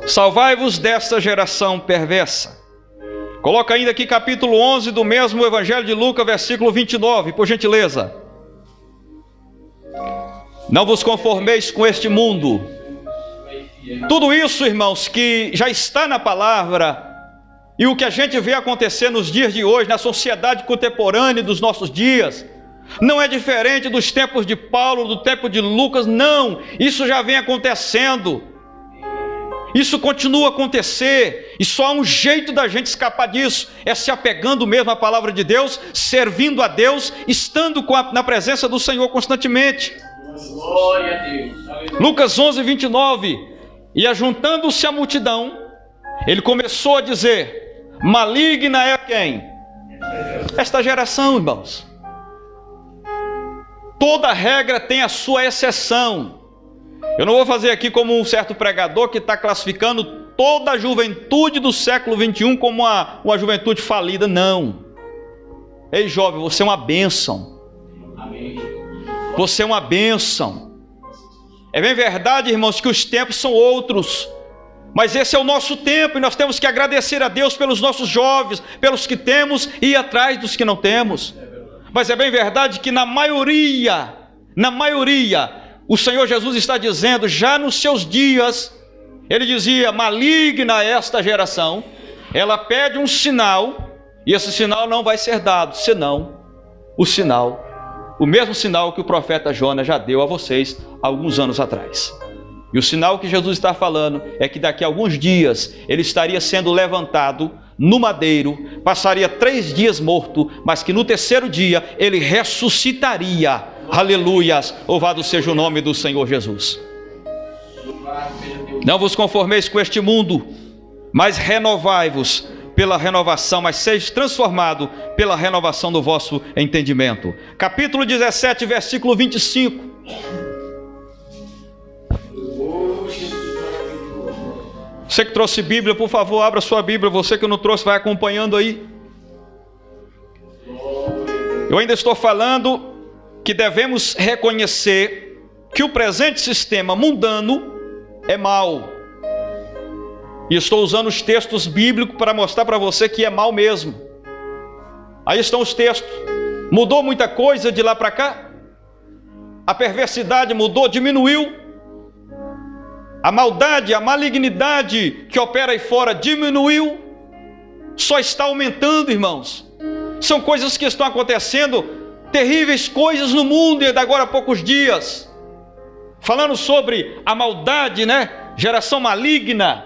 Salvai-vos desta geração perversa. Coloca ainda aqui capítulo 11 do mesmo Evangelho de Lucas, versículo 29, por gentileza. Não vos conformeis com este mundo. Tudo isso, irmãos, que já está na palavra, e o que a gente vê acontecer nos dias de hoje, na sociedade contemporânea dos nossos dias, não é diferente dos tempos de Paulo, do tempo de Lucas, não. Isso já vem acontecendo. Isso continua a acontecer, e só há um jeito da gente escapar disso, é se apegando mesmo à palavra de Deus, servindo a Deus, estando na presença do Senhor constantemente. Glória a Deus. Lucas 11, 29. E ajuntando-se a multidão, ele começou a dizer: maligna é quem? Esta geração, irmãos. Toda regra tem a sua exceção. Eu não vou fazer aqui como um certo pregador que está classificando toda a juventude do século 21 como uma juventude falida, não. Ei, jovem, você é uma bênção. Você é uma bênção. É bem verdade, irmãos, que os tempos são outros, mas esse é o nosso tempo, e nós temos que agradecer a Deus pelos nossos jovens, pelos que temos, e ir atrás dos que não temos. Mas é bem verdade que na maioria, o Senhor Jesus está dizendo, já nos seus dias, ele dizia: maligna esta geração, ela pede um sinal, e esse sinal não vai ser dado, senão o mesmo sinal que o profeta Jonas já deu a vocês há alguns anos atrás. E o sinal que Jesus está falando é que daqui a alguns dias ele estaria sendo levantado no madeiro, passaria 3 dias morto, mas que no 3º dia ele ressuscitaria. Aleluias, louvado seja o nome do Senhor Jesus. Não vos conformeis com este mundo, mas renovai-vos pela renovação, mas seja transformado pela renovação do vosso entendimento. Capítulo 17, versículo 25. Você que trouxe Bíblia, por favor, abra sua Bíblia. Você que não trouxe, vai acompanhando aí. Eu ainda estou falando que devemos reconhecer que o presente sistema mundano é mal. E estou usando os textos bíblicos para mostrar para você que é mal mesmo. Aí estão os textos. Mudou muita coisa de lá para cá? A perversidade mudou, diminuiu? A maldade, a malignidade que opera aí fora diminuiu? Só está aumentando, irmãos. São coisas que estão acontecendo, terríveis coisas no mundo e agora há poucos dias. Falando sobre a maldade, né? Geração maligna.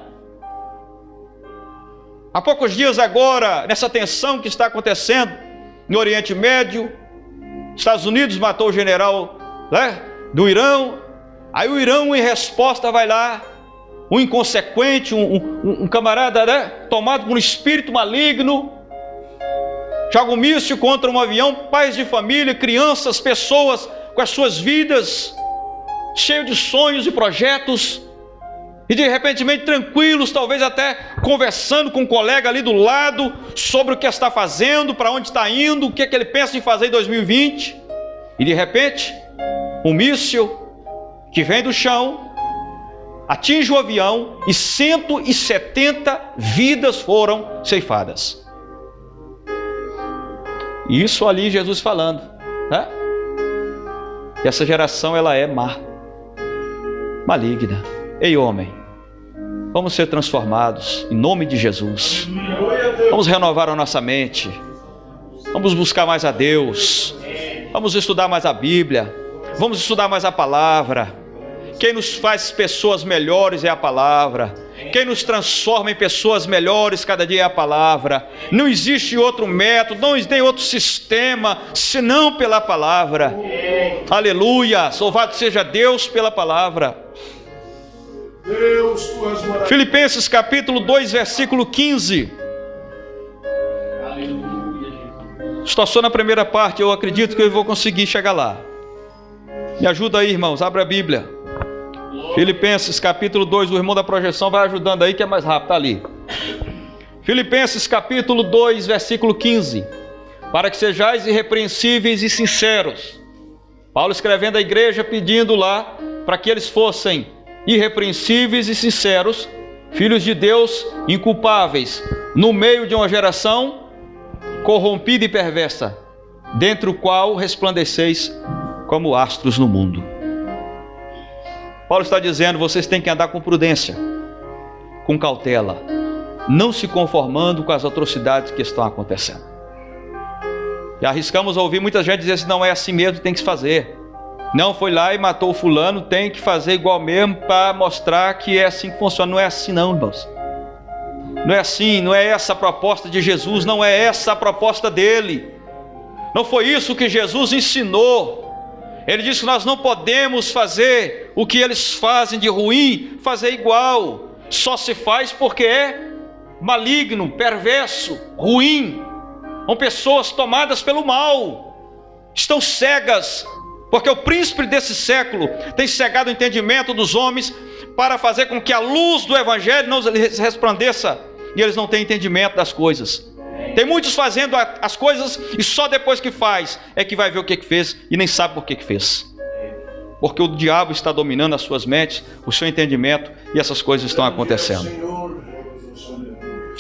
Há poucos dias agora, nessa tensão que está acontecendo no Oriente Médio, Estados Unidos matou o general, né, do Irã. Aí o Irã, em resposta, vai lá, um inconsequente, um camarada, né, tomado por um espírito maligno, joga um míssil contra um avião, pais de família, crianças, pessoas com as suas vidas, cheios de sonhos e projetos, e de repente, tranquilos, talvez até conversando com um colega ali do lado sobre o que está fazendo, para onde está indo, o que é que ele pensa em fazer em 2020. E de repente, um míssil que vem do chão atinge o avião e 170 vidas foram ceifadas. Isso ali Jesus falando, né? E essa geração, ela é má, maligna. Ei, homem, vamos ser transformados em nome de Jesus. Vamos renovar a nossa mente. Vamos buscar mais a Deus. Vamos estudar mais a Bíblia. Vamos estudar mais a palavra. Quem nos faz pessoas melhores é a palavra. Quem nos transforma em pessoas melhores cada dia é a palavra. Não existe outro método, não tem outro sistema senão pela palavra. Aleluia! Louvado seja Deus pela palavra. Deus, tu és maravilhoso. Filipenses capítulo 2, versículo 15. Estou só na primeira parte, eu acredito que eu vou conseguir chegar lá. Me ajuda aí, irmãos, abra a Bíblia. Filipenses capítulo 2, o irmão da projeção vai ajudando aí que é mais rápido, tá ali. Filipenses capítulo 2, versículo 15. Para que sejais irrepreensíveis e sinceros. Paulo escrevendo à igreja, pedindo lá para que eles fossem irrepreensíveis e sinceros, filhos de Deus inculpáveis, no meio de uma geração corrompida e perversa, dentre o qual resplandeceis como astros no mundo. Paulo está dizendo, vocês têm que andar com prudência, com cautela, não se conformando com as atrocidades que estão acontecendo. E arriscamos ouvir muita gente dizer assim, não é assim mesmo, tem que se fazer. Não, foi lá e matou o fulano, tem que fazer igual mesmo para mostrar que é assim que funciona. Não é assim não, irmãos. Não é assim, não é essa a proposta de Jesus, não é essa a proposta dele. Não foi isso que Jesus ensinou. Ele disse que nós não podemos fazer o que eles fazem de ruim, fazer igual. Só se faz porque é maligno, perverso, ruim. São pessoas tomadas pelo mal, estão cegas. Porque o príncipe desse século tem cegado o entendimento dos homens para fazer com que a luz do evangelho não resplandeça e eles não têm entendimento das coisas. Tem muitos fazendo as coisas e só depois que faz é que vai ver o que fez e nem sabe por que fez. Porque o diabo está dominando as suas mentes, o seu entendimento e essas coisas estão acontecendo.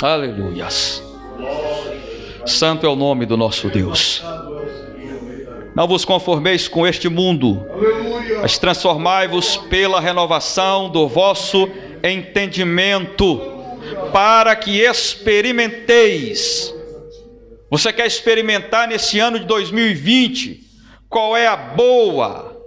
Aleluias. Santo é o nome do nosso Deus. Não vos conformeis com este mundo, mas transformai-vos pela renovação do vosso entendimento, para que experimenteis. Você quer experimentar nesse ano de 2020 qual é a boa,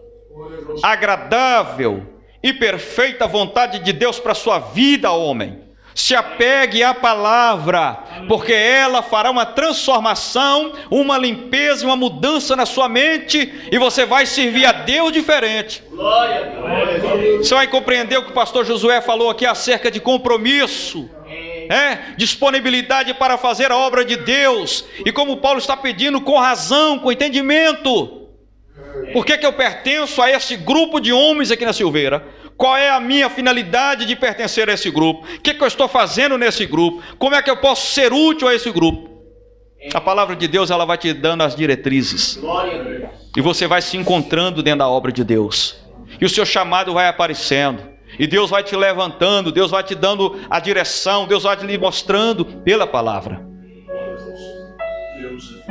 agradável e perfeita vontade de Deus para a sua vida, homem? Se apegue à palavra, porque ela fará uma transformação, uma limpeza, uma mudança na sua mente, e você vai servir a Deus diferente. Você vai compreender o que o pastor Josué falou aqui acerca de compromisso, disponibilidade para fazer a obra de Deus, e como Paulo está pedindo com razão, com entendimento. Por que eu pertenço a esse grupo de homens aqui na Silveira? Qual é a minha finalidade de pertencer a esse grupo? O que eu estou fazendo nesse grupo? Como é que eu posso ser útil a esse grupo? A palavra de Deus, ela vai te dando as diretrizes. E você vai se encontrando dentro da obra de Deus. E o seu chamado vai aparecendo. E Deus vai te levantando, Deus vai te dando a direção, Deus vai te lhe mostrando pela palavra.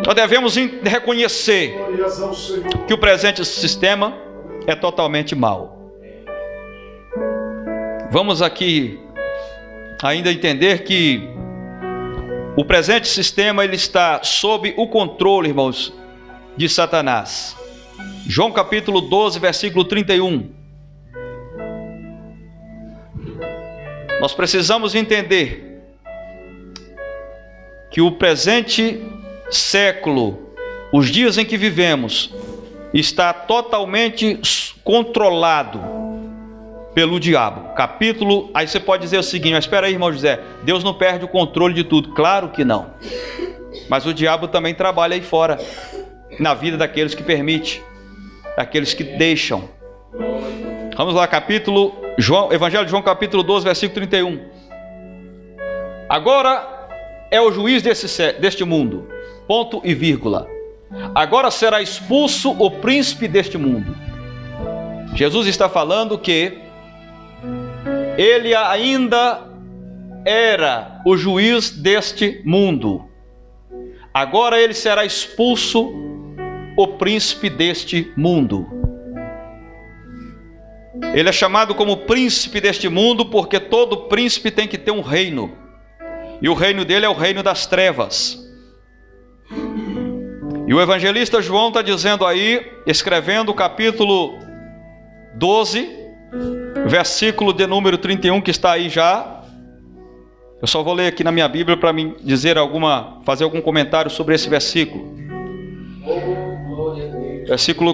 Nós devemos reconhecer que o presente sistema é totalmente mau. Vamos aqui ainda entender que o presente sistema ele está sob o controle, irmãos, de Satanás. João capítulo 12, versículo 31. Nós precisamos entender que o presente século, os dias em que vivemos, está totalmente controlado pelo diabo. Capítulo, aí você pode dizer o seguinte: mas espera aí, irmão José, Deus não perde o controle de tudo. Claro que não. Mas o diabo também trabalha aí fora, na vida daqueles que permite, daqueles que deixam. Vamos lá, Evangelho de João capítulo 12, versículo 31. Agora é o juiz deste mundo, ponto e vírgula. Agora será expulso o príncipe deste mundo. Jesus está falando que ele ainda era o juiz deste mundo. Agora ele será expulso o príncipe deste mundo. Ele é chamado como príncipe deste mundo porque todo príncipe tem que ter um reino. E o reino dele é o reino das trevas. E o evangelista João está dizendo aí, escrevendo o capítulo 12, versículo de número 31, que está aí já. Eu só vou ler aqui na minha Bíblia para mim dizer fazer algum comentário sobre esse versículo.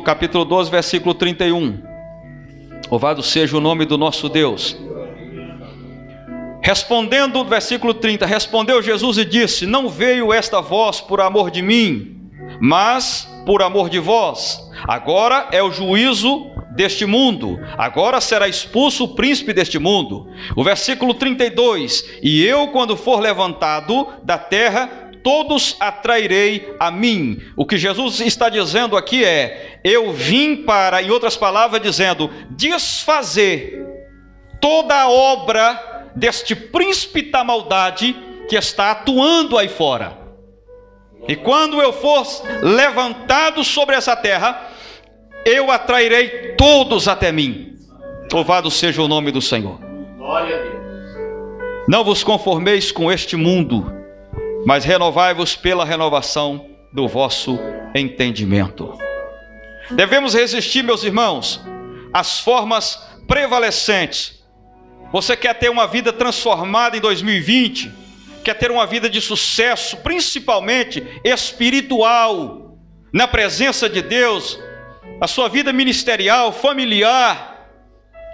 Capítulo 12, versículo 31. Louvado seja o nome do nosso Deus. Respondendo, versículo 30, respondeu Jesus e disse: não veio esta voz por amor de mim, mas por amor de vós. Agora é o juízo deste mundo. Agora será expulso o príncipe deste mundo. O versículo 32, e eu, quando for levantado da terra, todos atrairei a mim. O que Jesus está dizendo aqui é: eu vim para, em outras palavras, dizendo, desfazer toda a obra deste príncipe da maldade que está atuando aí fora. E quando eu for levantado sobre essa terra, eu atrairei todos até mim. Louvado seja o nome do Senhor. Glória a Deus. Não vos conformeis com este mundo, mas renovai-vos pela renovação do vosso entendimento. Devemos resistir, meus irmãos, às formas prevalecentes. Você quer ter uma vida transformada em 2020? Quer ter uma vida de sucesso, principalmente espiritual, na presença de Deus? A sua vida ministerial, familiar,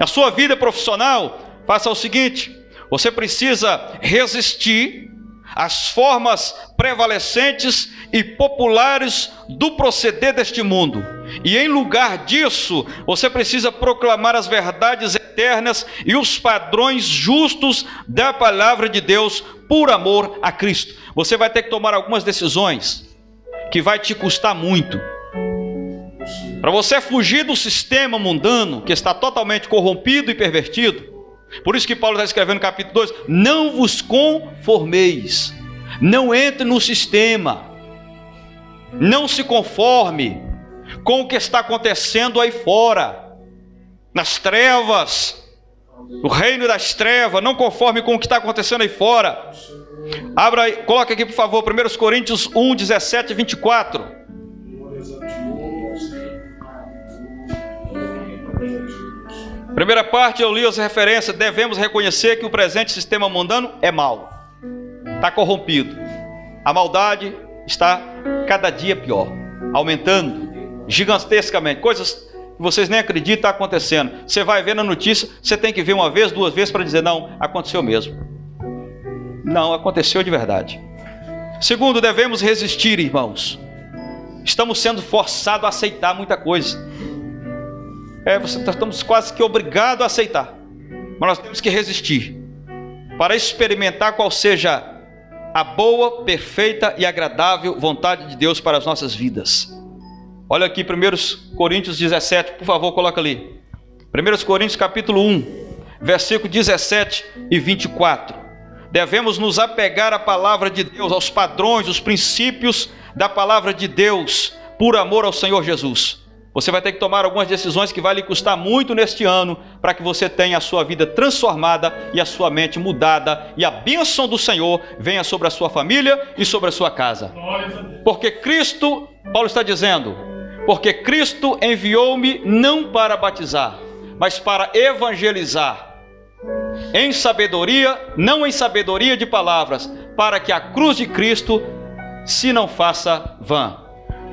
a sua vida profissional? Faça o seguinte: você precisa resistir às formas prevalecentes e populares do proceder deste mundo. E em lugar disso, você precisa proclamar as verdades eternas e os padrões justos da palavra de Deus por amor a Cristo. Você vai ter que tomar algumas decisões que vai te custar muito. Para você fugir do sistema mundano que está totalmente corrompido e pervertido. Por isso que Paulo está escrevendo no capítulo 2: não vos conformeis, não entre no sistema, não se conforme com o que está acontecendo aí fora, nas trevas, o reino das trevas. Não conforme com o que está acontecendo aí fora. Abra aí, coloca aqui por favor 1 Coríntios 1, 17 e 24. Primeira parte, eu li as referências. Devemos reconhecer que o presente sistema mundano é mau, está corrompido. A maldade está cada dia pior, aumentando gigantescamente. Coisas que vocês nem acreditam acontecendo. Você vai ver na notícia, você tem que ver uma vez, duas vezes para dizer: não, aconteceu mesmo. Não, aconteceu de verdade. Segundo, devemos resistir, irmãos. Estamos sendo forçados a aceitar muita coisa. Estamos quase que obrigados a aceitar. Mas nós temos que resistir para experimentar qual seja a boa, perfeita e agradável vontade de Deus para as nossas vidas. Olha aqui 1 Coríntios 17, por favor, coloca ali. 1 Coríntios capítulo 1, versículo 17 e 24. Devemos nos apegar à palavra de Deus, aos padrões, os princípios da palavra de Deus, por amor ao Senhor Jesus. Você vai ter que tomar algumas decisões que vai lhe custar muito neste ano, para que você tenha a sua vida transformada e a sua mente mudada, e a bênção do Senhor venha sobre a sua família e sobre a sua casa. Porque Cristo, Paulo está dizendo, porque Cristo enviou-me não para batizar, mas para evangelizar, em sabedoria, não em sabedoria de palavras, para que a cruz de Cristo se não faça vã.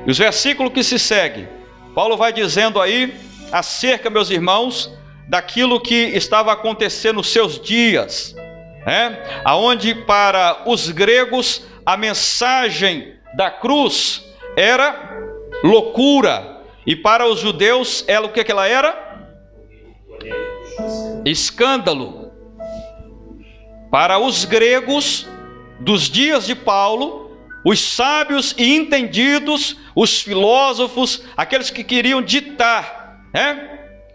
E os versículos que se seguem, Paulo vai dizendo aí acerca, meus irmãos, daquilo que estava acontecendo nos seus dias, aonde para os gregos a mensagem da cruz era loucura, e para os judeus ela, o que ela era? Escândalo. Para os gregos dos dias de Paulo, os sábios e entendidos, os filósofos, aqueles que queriam ditar,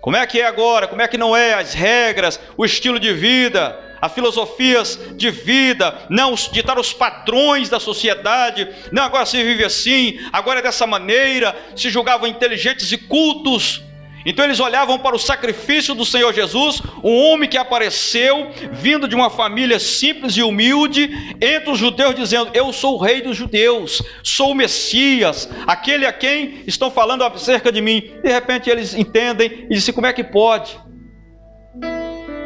como é que é agora, como é que não é, as regras, o estilo de vida, as filosofias de vida, não ditar os padrões da sociedade, não, agora se vive assim, agora é dessa maneira, se julgavam inteligentes e cultos. Então eles olhavam para o sacrifício do Senhor Jesus, um homem que apareceu, vindo de uma família simples e humilde, entre os judeus, dizendo: eu sou o rei dos judeus, sou o Messias, aquele a quem estão falando acerca de mim. De repente eles entendem e dizem: como é que pode?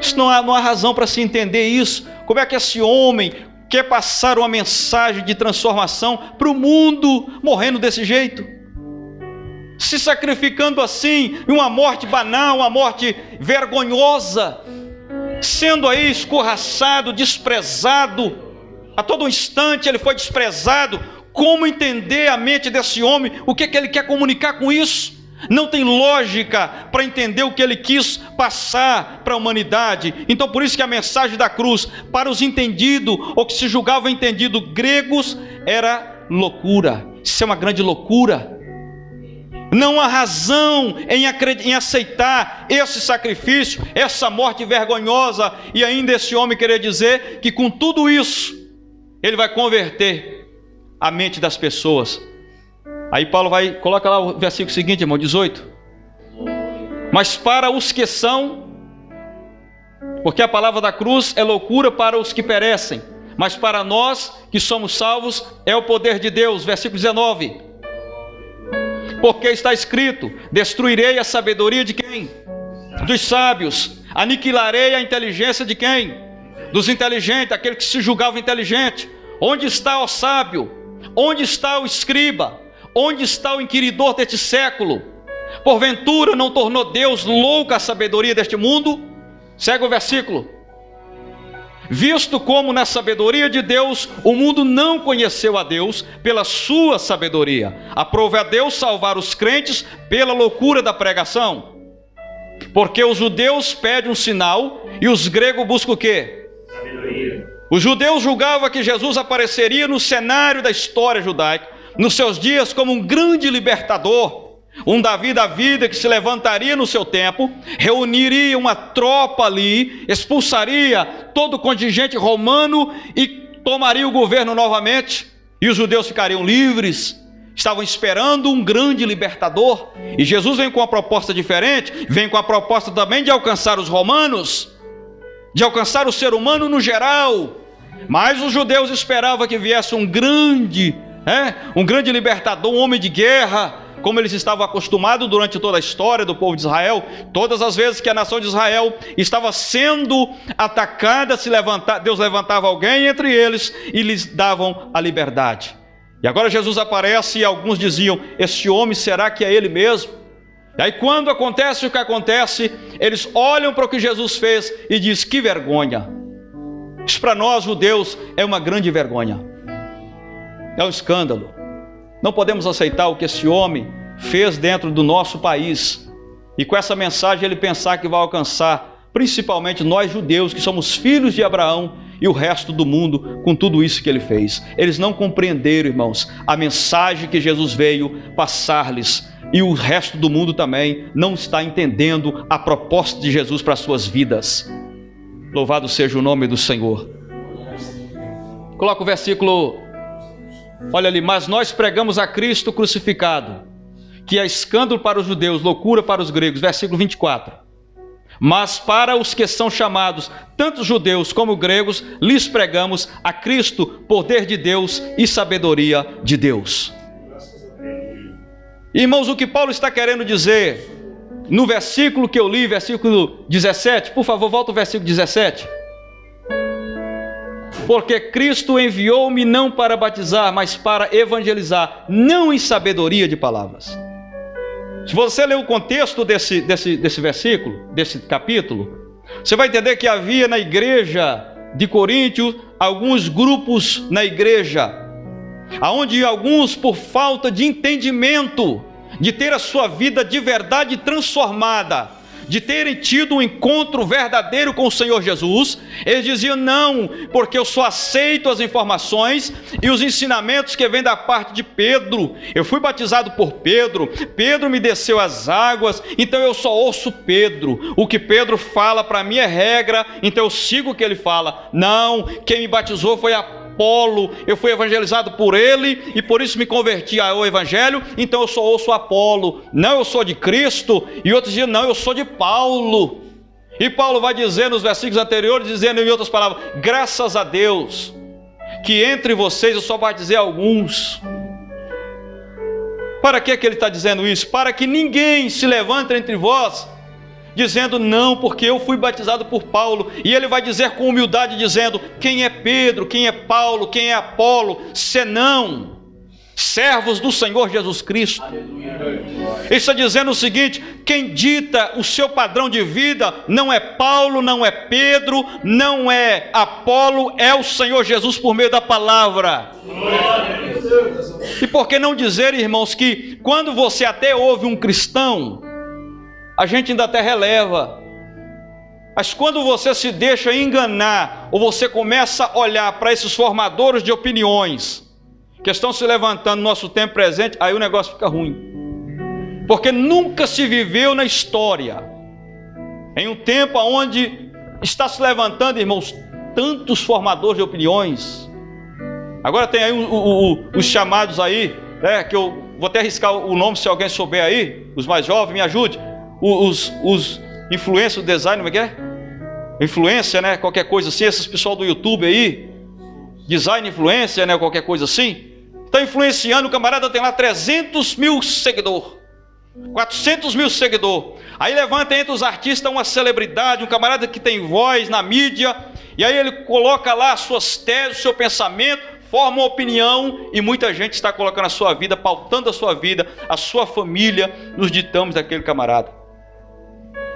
Isso não há razão para se entender isso. Como é que esse homem quer passar uma mensagem de transformação para o mundo, morrendo desse jeito? Se sacrificando assim, em uma morte banal, uma morte vergonhosa, sendo aí escorraçado, desprezado, a todo instante ele foi desprezado. Como entender a mente desse homem? O que ele quer comunicar com isso? Não tem lógica para entender o que ele quis passar para a humanidade. Então por isso que a mensagem da cruz, para os entendidos, ou que se julgavam entendidos gregos, era loucura. Isso é uma grande loucura. Não há razão em aceitar esse sacrifício, essa morte vergonhosa, e ainda esse homem querer dizer que com tudo isso, ele vai converter a mente das pessoas. Aí Paulo coloca lá o versículo seguinte, irmão, 18. Mas para os que são, porque a palavra da cruz é loucura para os que perecem, mas para nós que somos salvos é o poder de Deus. Versículo 19. Porque está escrito: destruirei a sabedoria de quem? Dos sábios. Aniquilarei a inteligência de quem? Dos inteligentes, aquele que se julgava inteligente. Onde está o sábio? Onde está o escriba? Onde está o inquiridor deste século? Porventura não tornou Deus louca a sabedoria deste mundo? Segue o versículo. Visto como na sabedoria de Deus o mundo não conheceu a Deus pela sua sabedoria, aprove a Deus salvar os crentes pela loucura da pregação. Porque os judeus pedem um sinal e os gregos buscam o quê? Sabedoria. Os judeus julgavam que Jesus apareceria no cenário da história judaica, nos seus dias, como um grande libertador, um Davi da vida que se levantaria no seu tempo, reuniria uma tropa ali, expulsaria todo o contingente romano e tomaria o governo novamente, e os judeus ficariam livres. Estavam esperando um grande libertador, e Jesus vem com uma proposta diferente, vem com a proposta também de alcançar os romanos, de alcançar o ser humano no geral. Mas os judeus esperavam que viesse um grande libertador, um homem de guerra, como eles estavam acostumados durante toda a história do povo de Israel. Todas as vezes que a nação de Israel estava sendo atacada, Deus levantava alguém entre eles e lhes davam a liberdade. E agora Jesus aparece e alguns diziam: esse homem, será que é ele mesmo? E aí quando acontece o que acontece, eles olham para o que Jesus fez e dizem: que vergonha. Isso para nós judeus é uma grande vergonha, é um escândalo. Não podemos aceitar o que esse homem fez dentro do nosso país, e com essa mensagem ele pensar que vai alcançar principalmente nós judeus, que somos filhos de Abraão, e o resto do mundo, com tudo isso que ele fez. Eles não compreenderam, irmãos, a mensagem que Jesus veio passar-lhes, e o resto do mundo também não está entendendo a proposta de Jesus para as suas vidas. Louvado seja o nome do Senhor. Coloca o versículo, olha ali, mas nós pregamos a Cristo crucificado, que é escândalo para os judeus, loucura para os gregos. Versículo 24. Mas para os que são chamados, tanto judeus como gregos, lhes pregamos a Cristo, poder de Deus e sabedoria de Deus. Irmãos, o que Paulo está querendo dizer no versículo que eu li, versículo 17, por favor, volta ao versículo 17. Porque Cristo enviou-me não para batizar, mas para evangelizar, não em sabedoria de palavras. Se você ler o contexto desse versículo, desse capítulo, você vai entender que havia na igreja de Coríntio alguns grupos na igreja, aonde alguns, por falta de entendimento, de ter a sua vida de verdade transformada, de terem tido um encontro verdadeiro com o Senhor Jesus, eles diziam: não, porque eu só aceito as informações e os ensinamentos que vêm da parte de Pedro. Eu fui batizado por Pedro, Pedro me desceu as águas, então eu só ouço Pedro. O que Pedro fala para mim é regra, então eu sigo o que ele fala. Não, quem me batizou foi Apolo, eu fui evangelizado por ele e por isso me converti ao evangelho, então eu só ouço Apolo. Não, eu sou de Cristo. E outros diziam: não, eu sou de Paulo. E Paulo vai dizer nos versículos anteriores, dizendo em outras palavras: graças a Deus que entre vocês eu só batizei alguns. Para que ele está dizendo isso? Para que ninguém se levante entre vós dizendo: não, porque eu fui batizado por Paulo. E ele vai dizer com humildade, dizendo: quem é Pedro, quem é Paulo, quem é Apolo, senão servos do Senhor Jesus Cristo. Ele está dizendo o seguinte: quem dita o seu padrão de vida não é Paulo, não é Pedro, não é Apolo, é o Senhor Jesus por meio da palavra. E por que não dizer, irmãos, que quando você até ouve um cristão, a gente ainda até releva, mas quando você se deixa enganar, ou você começa a olhar para esses formadores de opiniões que estão se levantando no nosso tempo presente, aí o negócio fica ruim, porque nunca se viveu na história, em um tempo onde está se levantando, irmãos, tantos formadores de opiniões. Agora tem aí os chamados aí, que eu vou até arriscar o nome se alguém souber aí, os mais jovens, me ajude. Os influencers, design, como é que é? Influência, né? Qualquer coisa assim, esses pessoal do YouTube aí, design influência, né? Qualquer coisa assim, está influenciando. O camarada tem lá 300 mil seguidores, 400 mil seguidores. Aí levanta entre os artistas uma celebridade, um camarada que tem voz na mídia, e aí ele coloca lá as suas teses, o seu pensamento, forma uma opinião, e muita gente está colocando a sua vida, pautando a sua vida, a sua família, nos ditames daquele camarada.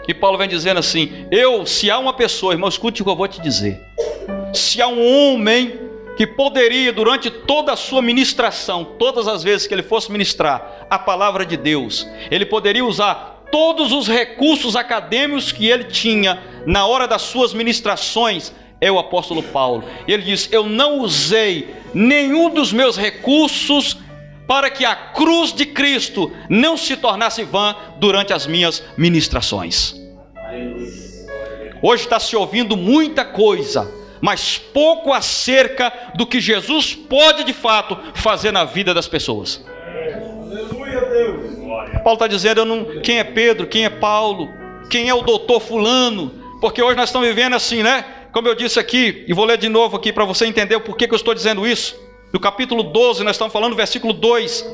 E Paulo vem dizendo assim: se há uma pessoa, irmão, escute o que eu vou te dizer. Se há um homem que poderia, durante toda a sua ministração, todas as vezes que ele fosse ministrar a palavra de Deus, ele poderia usar todos os recursos acadêmicos que ele tinha na hora das suas ministrações, é o apóstolo Paulo. Ele diz: eu não usei nenhum dos meus recursos para que a cruz de Cristo não se tornasse vã durante as minhas ministrações. Hoje está se ouvindo muita coisa, mas pouco acerca do que Jesus pode de fato fazer na vida das pessoas. Paulo está dizendo: quem é Pedro, quem é Paulo, quem é o doutor fulano, porque hoje nós estamos vivendo assim, né? Como eu disse aqui, e vou ler de novo aqui para você entender o porquê que eu estou dizendo isso. No capítulo 12, nós estamos falando, versículo 2.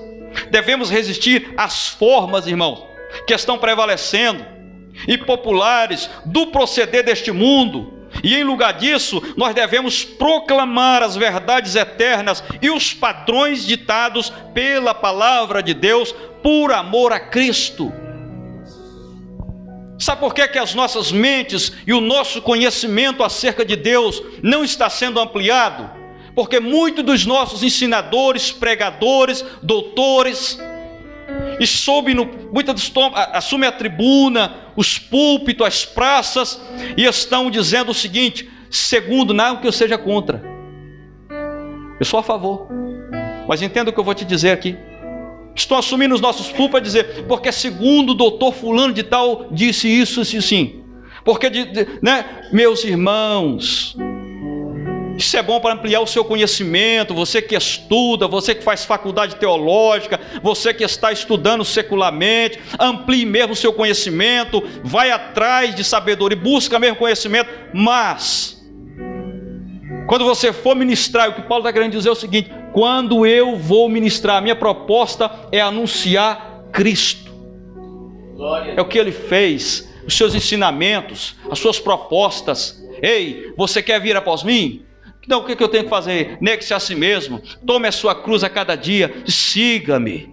Devemos resistir às formas, irmãos, que estão prevalecendo e populares do proceder deste mundo. E em lugar disso, nós devemos proclamar as verdades eternas e os padrões ditados pela palavra de Deus por amor a Cristo. Sabe por que as nossas mentes e o nosso conhecimento acerca de Deus não está sendo ampliado? Porque muitos dos nossos ensinadores, pregadores, doutores, assumem a tribuna, os púlpitos, as praças, e estão dizendo o seguinte: segundo, não que eu seja contra, eu sou a favor, mas entenda o que eu vou te dizer aqui. Estão assumindo os nossos púlpitos a dizer: porque segundo o doutor fulano de tal disse isso, isso e sim. Porque, meus irmãos, isso é bom para ampliar o seu conhecimento. Você que estuda, você que faz faculdade teológica, você que está estudando secularmente, amplie mesmo o seu conhecimento, vai atrás de sabedoria, busca mesmo conhecimento. Mas, quando você for ministrar, o que Paulo está querendo dizer é o seguinte: quando eu vou ministrar, a minha proposta é anunciar Cristo. É o que Ele fez, os seus ensinamentos, as suas propostas. Ei, você quer vir após mim? Então o que eu tenho que fazer? Negue-se a si mesmo, tome a sua cruz a cada dia, siga-me.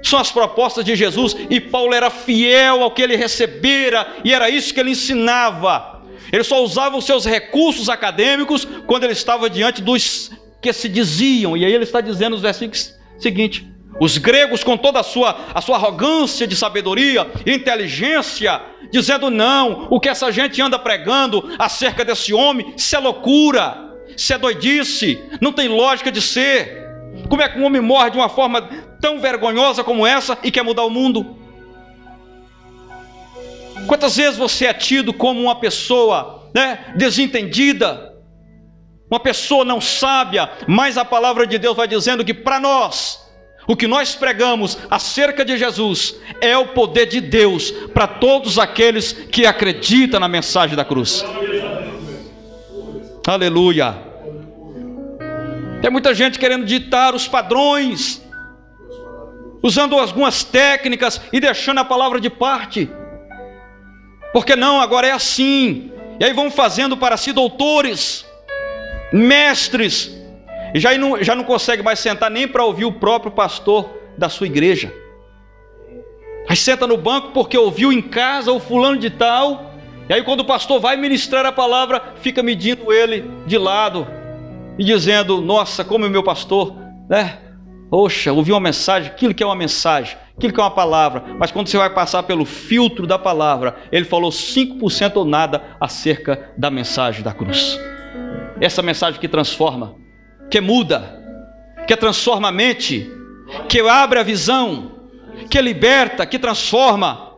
São as propostas de Jesus, e Paulo era fiel ao que ele recebera, e era isso que ele ensinava. Ele só usava os seus recursos acadêmicos quando ele estava diante dos que se diziam. E aí ele está dizendo nos versículos seguintes: os gregos, com toda a sua arrogância de sabedoria e inteligência, dizendo: não, o que essa gente anda pregando acerca desse homem, isso é loucura, isso é doidice, não tem lógica de ser. Como é que um homem morre de uma forma tão vergonhosa como essa e quer mudar o mundo? Quantas vezes você é tido como uma pessoa desentendida, uma pessoa não sábia, mas a palavra de Deus vai dizendo que para nós, o que nós pregamos acerca de Jesus é o poder de Deus para todos aqueles que acreditam na mensagem da cruz. Aleluia. Tem muita gente querendo ditar os padrões, usando algumas técnicas e deixando a palavra de parte. Porque não, agora é assim. E aí vão fazendo para si doutores, mestres, e já não consegue mais sentar nem para ouvir o próprio pastor da sua igreja. Aí senta no banco porque ouviu em casa o fulano de tal, e aí quando o pastor vai ministrar a palavra, fica medindo ele de lado e dizendo: nossa, como é o meu pastor, poxa, ouvi uma mensagem, aquilo que é uma mensagem, aquilo que é uma palavra. Mas quando você vai passar pelo filtro da palavra, ele falou 5% ou nada acerca da mensagem da cruz. Essa mensagem que transforma, que muda, que transforma a mente, que abre a visão, que liberta, que transforma,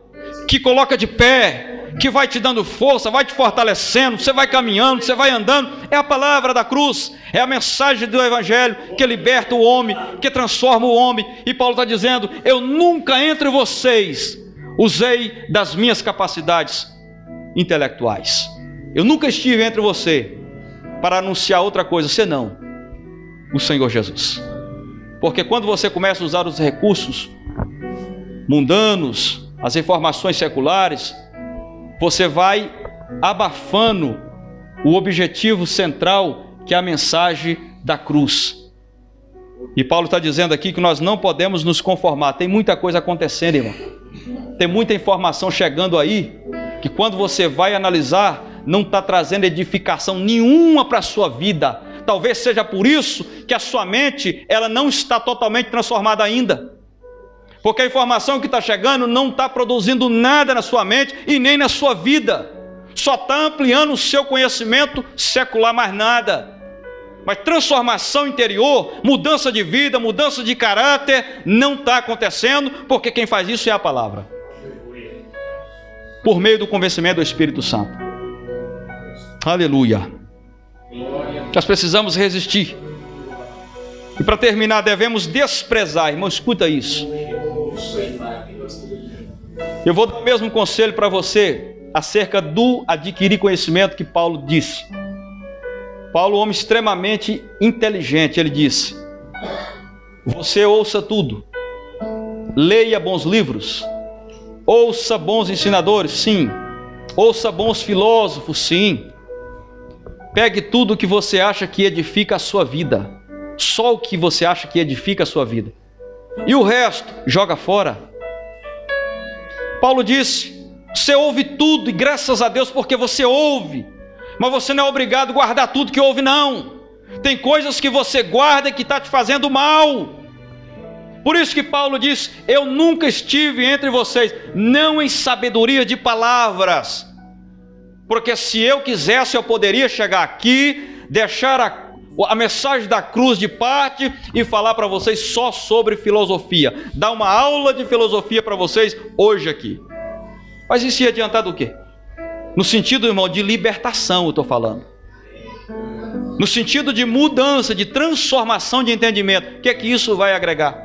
que coloca de pé, que vai te dando força, vai te fortalecendo, você vai caminhando, você vai andando. É a palavra da cruz, é a mensagem do Evangelho que liberta o homem, que transforma o homem. E Paulo está dizendo: eu nunca entre vocês usei das minhas capacidades intelectuais. Eu nunca estive entre você para anunciar outra coisa senão o Senhor Jesus. Porque quando você começa a usar os recursos mundanos, as informações seculares, você vai abafando o objetivo central, que é a mensagem da cruz. E Paulo está dizendo aqui que nós não podemos nos conformar. Tem muita coisa acontecendo, irmão. Tem muita informação chegando aí, que quando você vai analisar, não está trazendo edificação nenhuma para a sua vida. Talvez seja por isso que a sua mente ela não está totalmente transformada ainda. Porque a informação que está chegando não está produzindo nada na sua mente e nem na sua vida. Só está ampliando o seu conhecimento secular, mais nada. Mas transformação interior, mudança de vida, mudança de caráter, não está acontecendo, porque quem faz isso é a palavra. Por meio do convencimento do Espírito Santo. Aleluia. Nós precisamos resistir. E para terminar, devemos desprezar. Irmão, escuta isso. Eu vou dar o mesmo conselho para você acerca do adquirir conhecimento que Paulo disse. Paulo, homem extremamente inteligente, ele disse: você ouça tudo, leia bons livros, ouça bons ensinadores, sim, ouça bons filósofos, sim, pegue tudo o que você acha que edifica a sua vida, só o que você acha que edifica a sua vida, e o resto joga fora. Paulo disse: você ouve tudo, e graças a Deus porque você ouve, mas você não é obrigado a guardar tudo que ouve, não. Tem coisas que você guarda que está te fazendo mal. Por isso que Paulo diz: eu nunca estive entre vocês, não em sabedoria de palavras, porque se eu quisesse eu poderia chegar aqui, deixar a mensagem da cruz de parte e falar para vocês só sobre filosofia, dar uma aula de filosofia para vocês hoje aqui. Mas isso ia adiantar do quê? No sentido, irmão, de libertação, eu estou falando. No sentido de mudança, de transformação de entendimento. O que é que isso vai agregar?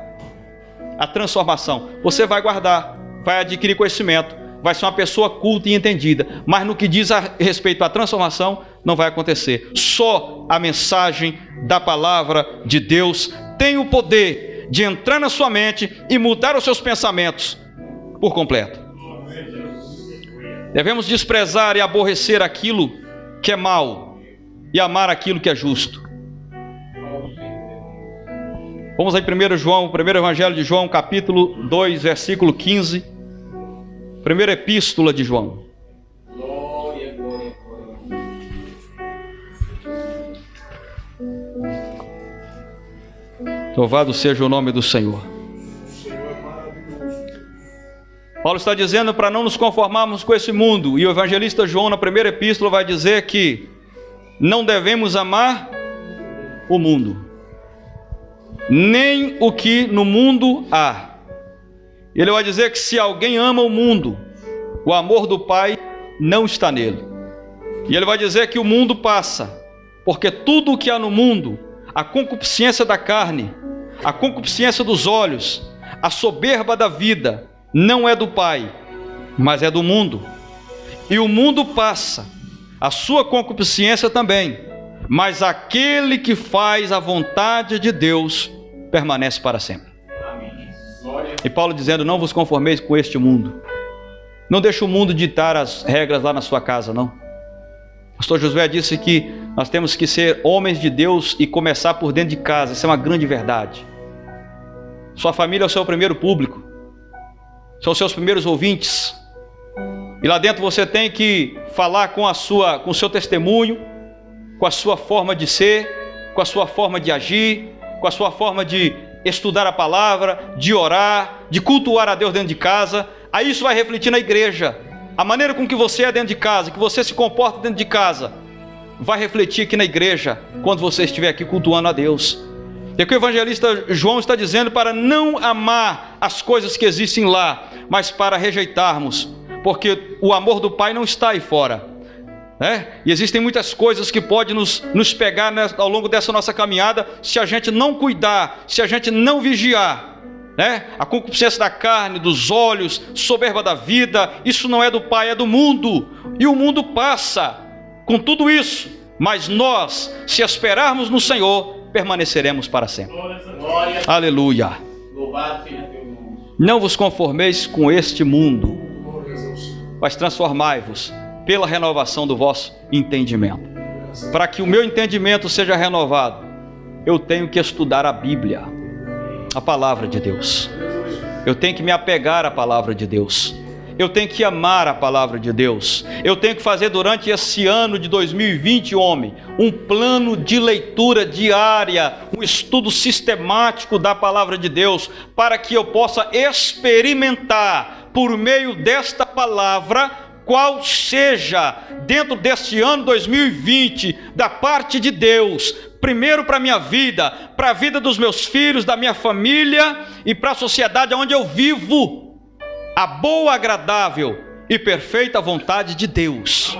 A transformação. Você vai guardar, vai adquirir conhecimento, vai ser uma pessoa culta e entendida. Mas no que diz a respeito à transformação, não vai acontecer. Só a mensagem da palavra de Deus tem o poder de entrar na sua mente e mudar os seus pensamentos por completo. Devemos desprezar e aborrecer aquilo que é mal e amar aquilo que é justo. Vamos aí 1 João, primeiro Evangelho de João, capítulo 2, versículo 15. Primeira epístola de João. Louvado seja o nome do Senhor. Paulo está dizendo para não nos conformarmos com esse mundo. E o evangelista João, na primeira epístola, vai dizer que não devemos amar o mundo, nem o que no mundo há. Ele vai dizer que se alguém ama o mundo, o amor do Pai não está nele. E ele vai dizer que o mundo passa, porque tudo o que há no mundo, a concupiscência da carne, a concupiscência dos olhos, a soberba da vida, não é do Pai, mas é do mundo. E o mundo passa, a sua concupiscência também, mas aquele que faz a vontade de Deus permanece para sempre. E Paulo dizendo, não vos conformeis com este mundo. Não deixe o mundo ditar as regras lá na sua casa, não. O pastor Josué disse que nós temos que ser homens de Deus e começar por dentro de casa. Isso é uma grande verdade. Sua família é o seu primeiro público, são os seus primeiros ouvintes. E lá dentro você tem que falar com o seu testemunho, com a sua forma de ser, com a sua forma de agir, com a sua forma de estudar a palavra, de orar, de cultuar a Deus dentro de casa. Aí isso vai refletir na igreja. A maneira com que você é dentro de casa, que você se comporta dentro de casa, vai refletir aqui na igreja, quando você estiver aqui cultuando a Deus. E o que o evangelista João está dizendo para não amar as coisas que existem lá, mas para rejeitarmos, porque o amor do Pai não está aí fora, né? E existem muitas coisas que podem nos pegar ao longo dessa nossa caminhada, se a gente não cuidar, se a gente não vigiar, né? A concupiscência da carne, dos olhos, soberba da vida, isso não é do Pai, é do mundo. E o mundo passa com tudo isso, mas nós, se esperarmos no Senhor, permaneceremos para sempre. Glória. Aleluia. Louvado seja teu nome. Não vos conformeis com este mundo, mas transformai-vos pela renovação do vosso entendimento. Para que o meu entendimento seja renovado, eu tenho que estudar a Bíblia, a palavra de Deus. Eu tenho que me apegar à palavra de Deus. Eu tenho que amar a palavra de Deus. Eu tenho que fazer durante esse ano de 2020, um plano de leitura diária, um estudo sistemático da palavra de Deus, para que eu possa experimentar, por meio desta palavra, qual seja, dentro deste ano 2020, da parte de Deus, primeiro para a minha vida, para a vida dos meus filhos, da minha família e para a sociedade onde eu vivo, a boa, agradável e perfeita vontade de Deus.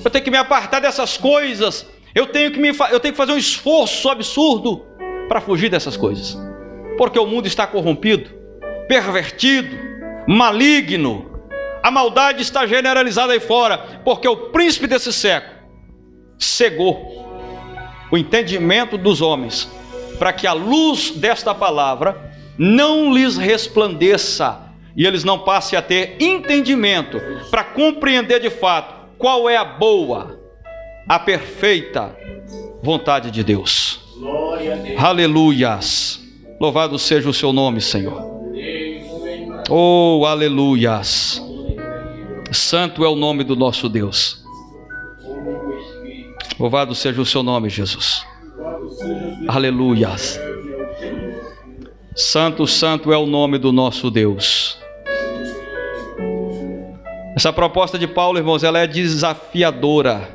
Eu tenho que me apartar dessas coisas, eu tenho que fazer um esforço absurdo para fugir dessas coisas, porque o mundo está corrompido, pervertido, maligno. A maldade está generalizada aí fora, porque o príncipe desse século cegou o entendimento dos homens, para que a luz desta palavra não lhes resplandeça, e eles não passem a ter entendimento, para compreender de fato qual é a boa, a perfeita vontade de Deus. Aleluias. Louvado seja o seu nome, Senhor. Oh, aleluias. Santo é o nome do nosso Deus. Louvado seja o seu nome, Jesus. Aleluias. Santo, santo é o nome do nosso Deus. Essa proposta de Paulo, irmãos, ela é desafiadora.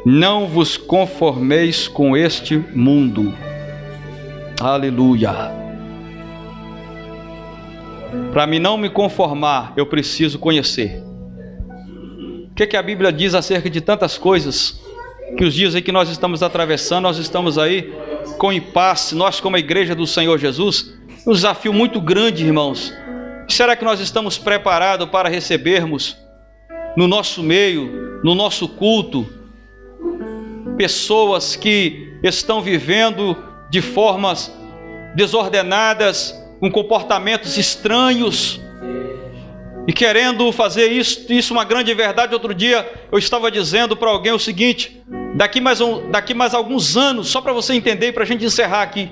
Não vos conformeis com este mundo. Aleluia. Para mim não me conformar, eu preciso conhecer. O que a Bíblia diz acerca de tantas coisas, que os dias em que nós estamos atravessando, nós estamos aí com impasse, nós como a igreja do Senhor Jesus, um desafio muito grande, irmãos. Será que nós estamos preparados para recebermos no nosso meio, no nosso culto, pessoas que estão vivendo de formas desordenadas, com comportamentos estranhos e querendo fazer isso uma grande verdade? Outro dia eu estava dizendo para alguém o seguinte: daqui mais alguns anos, só para você entender e para a gente encerrar aqui,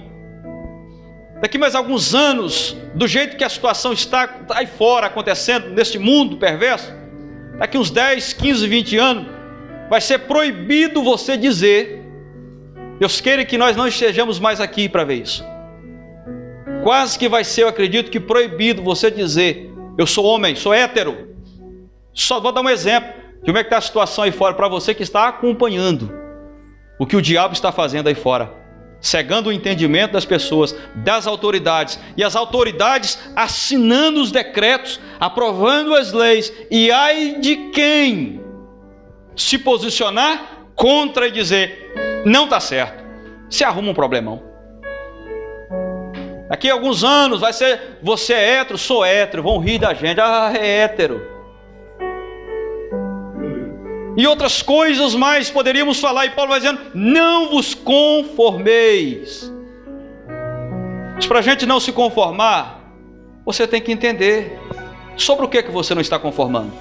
daqui mais alguns anos, do jeito que a situação está aí fora acontecendo neste mundo perverso, daqui uns 10, 15, 20 anos, vai ser proibido você dizer, Deus queira que nós não estejamos mais aqui para ver isso. Quase que vai ser, eu acredito, que proibido você dizer: eu sou homem, sou hétero. Só vou dar um exemplo de como é que está a situação aí fora, para você que está acompanhando o que o diabo está fazendo aí fora, cegando o entendimento das pessoas, das autoridades, e as autoridades assinando os decretos, aprovando as leis, e ai de quem se posicionar contra e dizer: não está certo, se arruma um problemão. Daqui a alguns anos vai ser: você é hétero, sou hétero, vão rir da gente, é hétero. E outras coisas mais poderíamos falar, e Paulo vai dizendo: não vos conformeis. Mas para a gente não se conformar, você tem que entender sobre o que você não está conformando.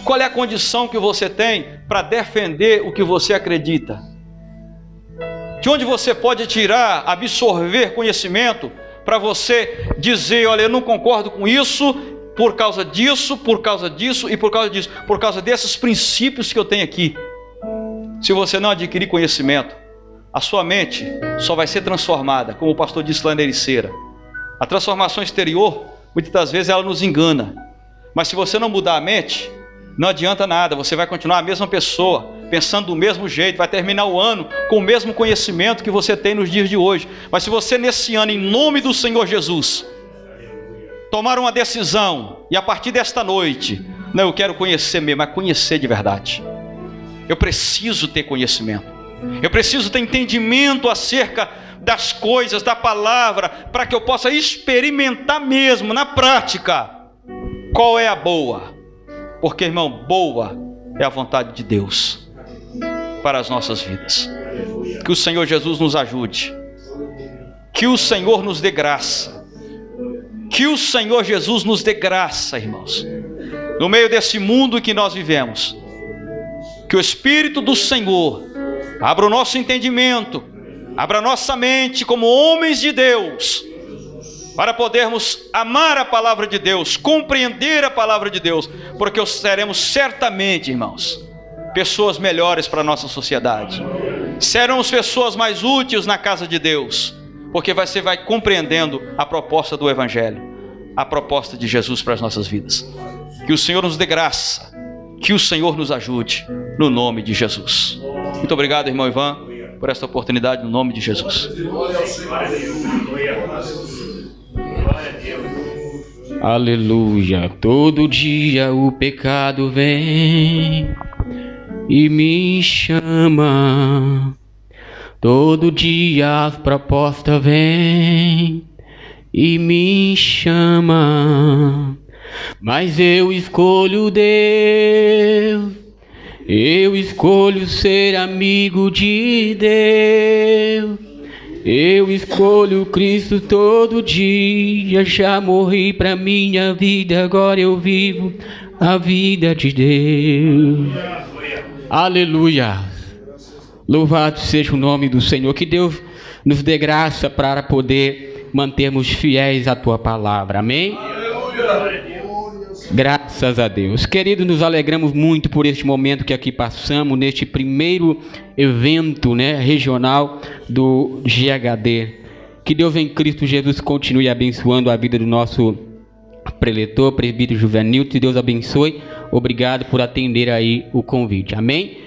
Qual é a condição que você tem para defender o que você acredita? De onde você pode tirar, absorver conhecimento para você dizer: olha, eu não concordo com isso, por causa disso, por causa disso e por causa disso, por causa desses princípios que eu tenho aqui. Se você não adquirir conhecimento, a sua mente só vai ser transformada, como o pastor disse lá na Ericeira. A transformação exterior, muitas das vezes ela nos engana, mas se você não mudar a mente, não adianta nada, você vai continuar a mesma pessoa, pensando do mesmo jeito, vai terminar o ano com o mesmo conhecimento que você tem nos dias de hoje. Mas se você nesse ano, em nome do Senhor Jesus, tomar uma decisão, e a partir desta noite, não, eu quero conhecer mesmo, mas conhecer de verdade. Eu preciso ter conhecimento, eu preciso ter entendimento acerca das coisas, da palavra, para que eu possa experimentar mesmo, na prática, qual é a boa. Porque, irmão, boa é a vontade de Deus para as nossas vidas. Que o Senhor Jesus nos ajude, que o Senhor nos dê graça, que o Senhor Jesus nos dê graça, irmãos, no meio desse mundo que nós vivemos. Que o Espírito do Senhor abra o nosso entendimento, abra a nossa mente como homens de Deus, para podermos amar a palavra de Deus, compreender a palavra de Deus, porque seremos certamente, irmãos, pessoas melhores para a nossa sociedade. Seremos pessoas mais úteis na casa de Deus, porque você vai compreendendo a proposta do Evangelho, a proposta de Jesus para as nossas vidas. Que o Senhor nos dê graça, que o Senhor nos ajude, no nome de Jesus. Muito obrigado, irmão Ivan, por esta oportunidade, no nome de Jesus. Aleluia. Todo dia o pecado vem e me chama. Todo dia as propostas vêm e me chama. Mas eu escolho Deus, eu escolho ser amigo de Deus. Eu escolho Cristo todo dia, já morri pra minha vida, agora eu vivo a vida de Deus. Aleluia. Louvado seja o nome do Senhor. Que Deus nos dê graça para poder mantermos fiéis à tua palavra. Amém? Graças a Deus. Queridos, nos alegramos muito por este momento que aqui passamos, neste primeiro evento, regional do GHD. Que Deus em Cristo Jesus continue abençoando a vida do nosso preletor, presbítero Juvenil. Que Deus abençoe. Obrigado por atender aí o convite. Amém?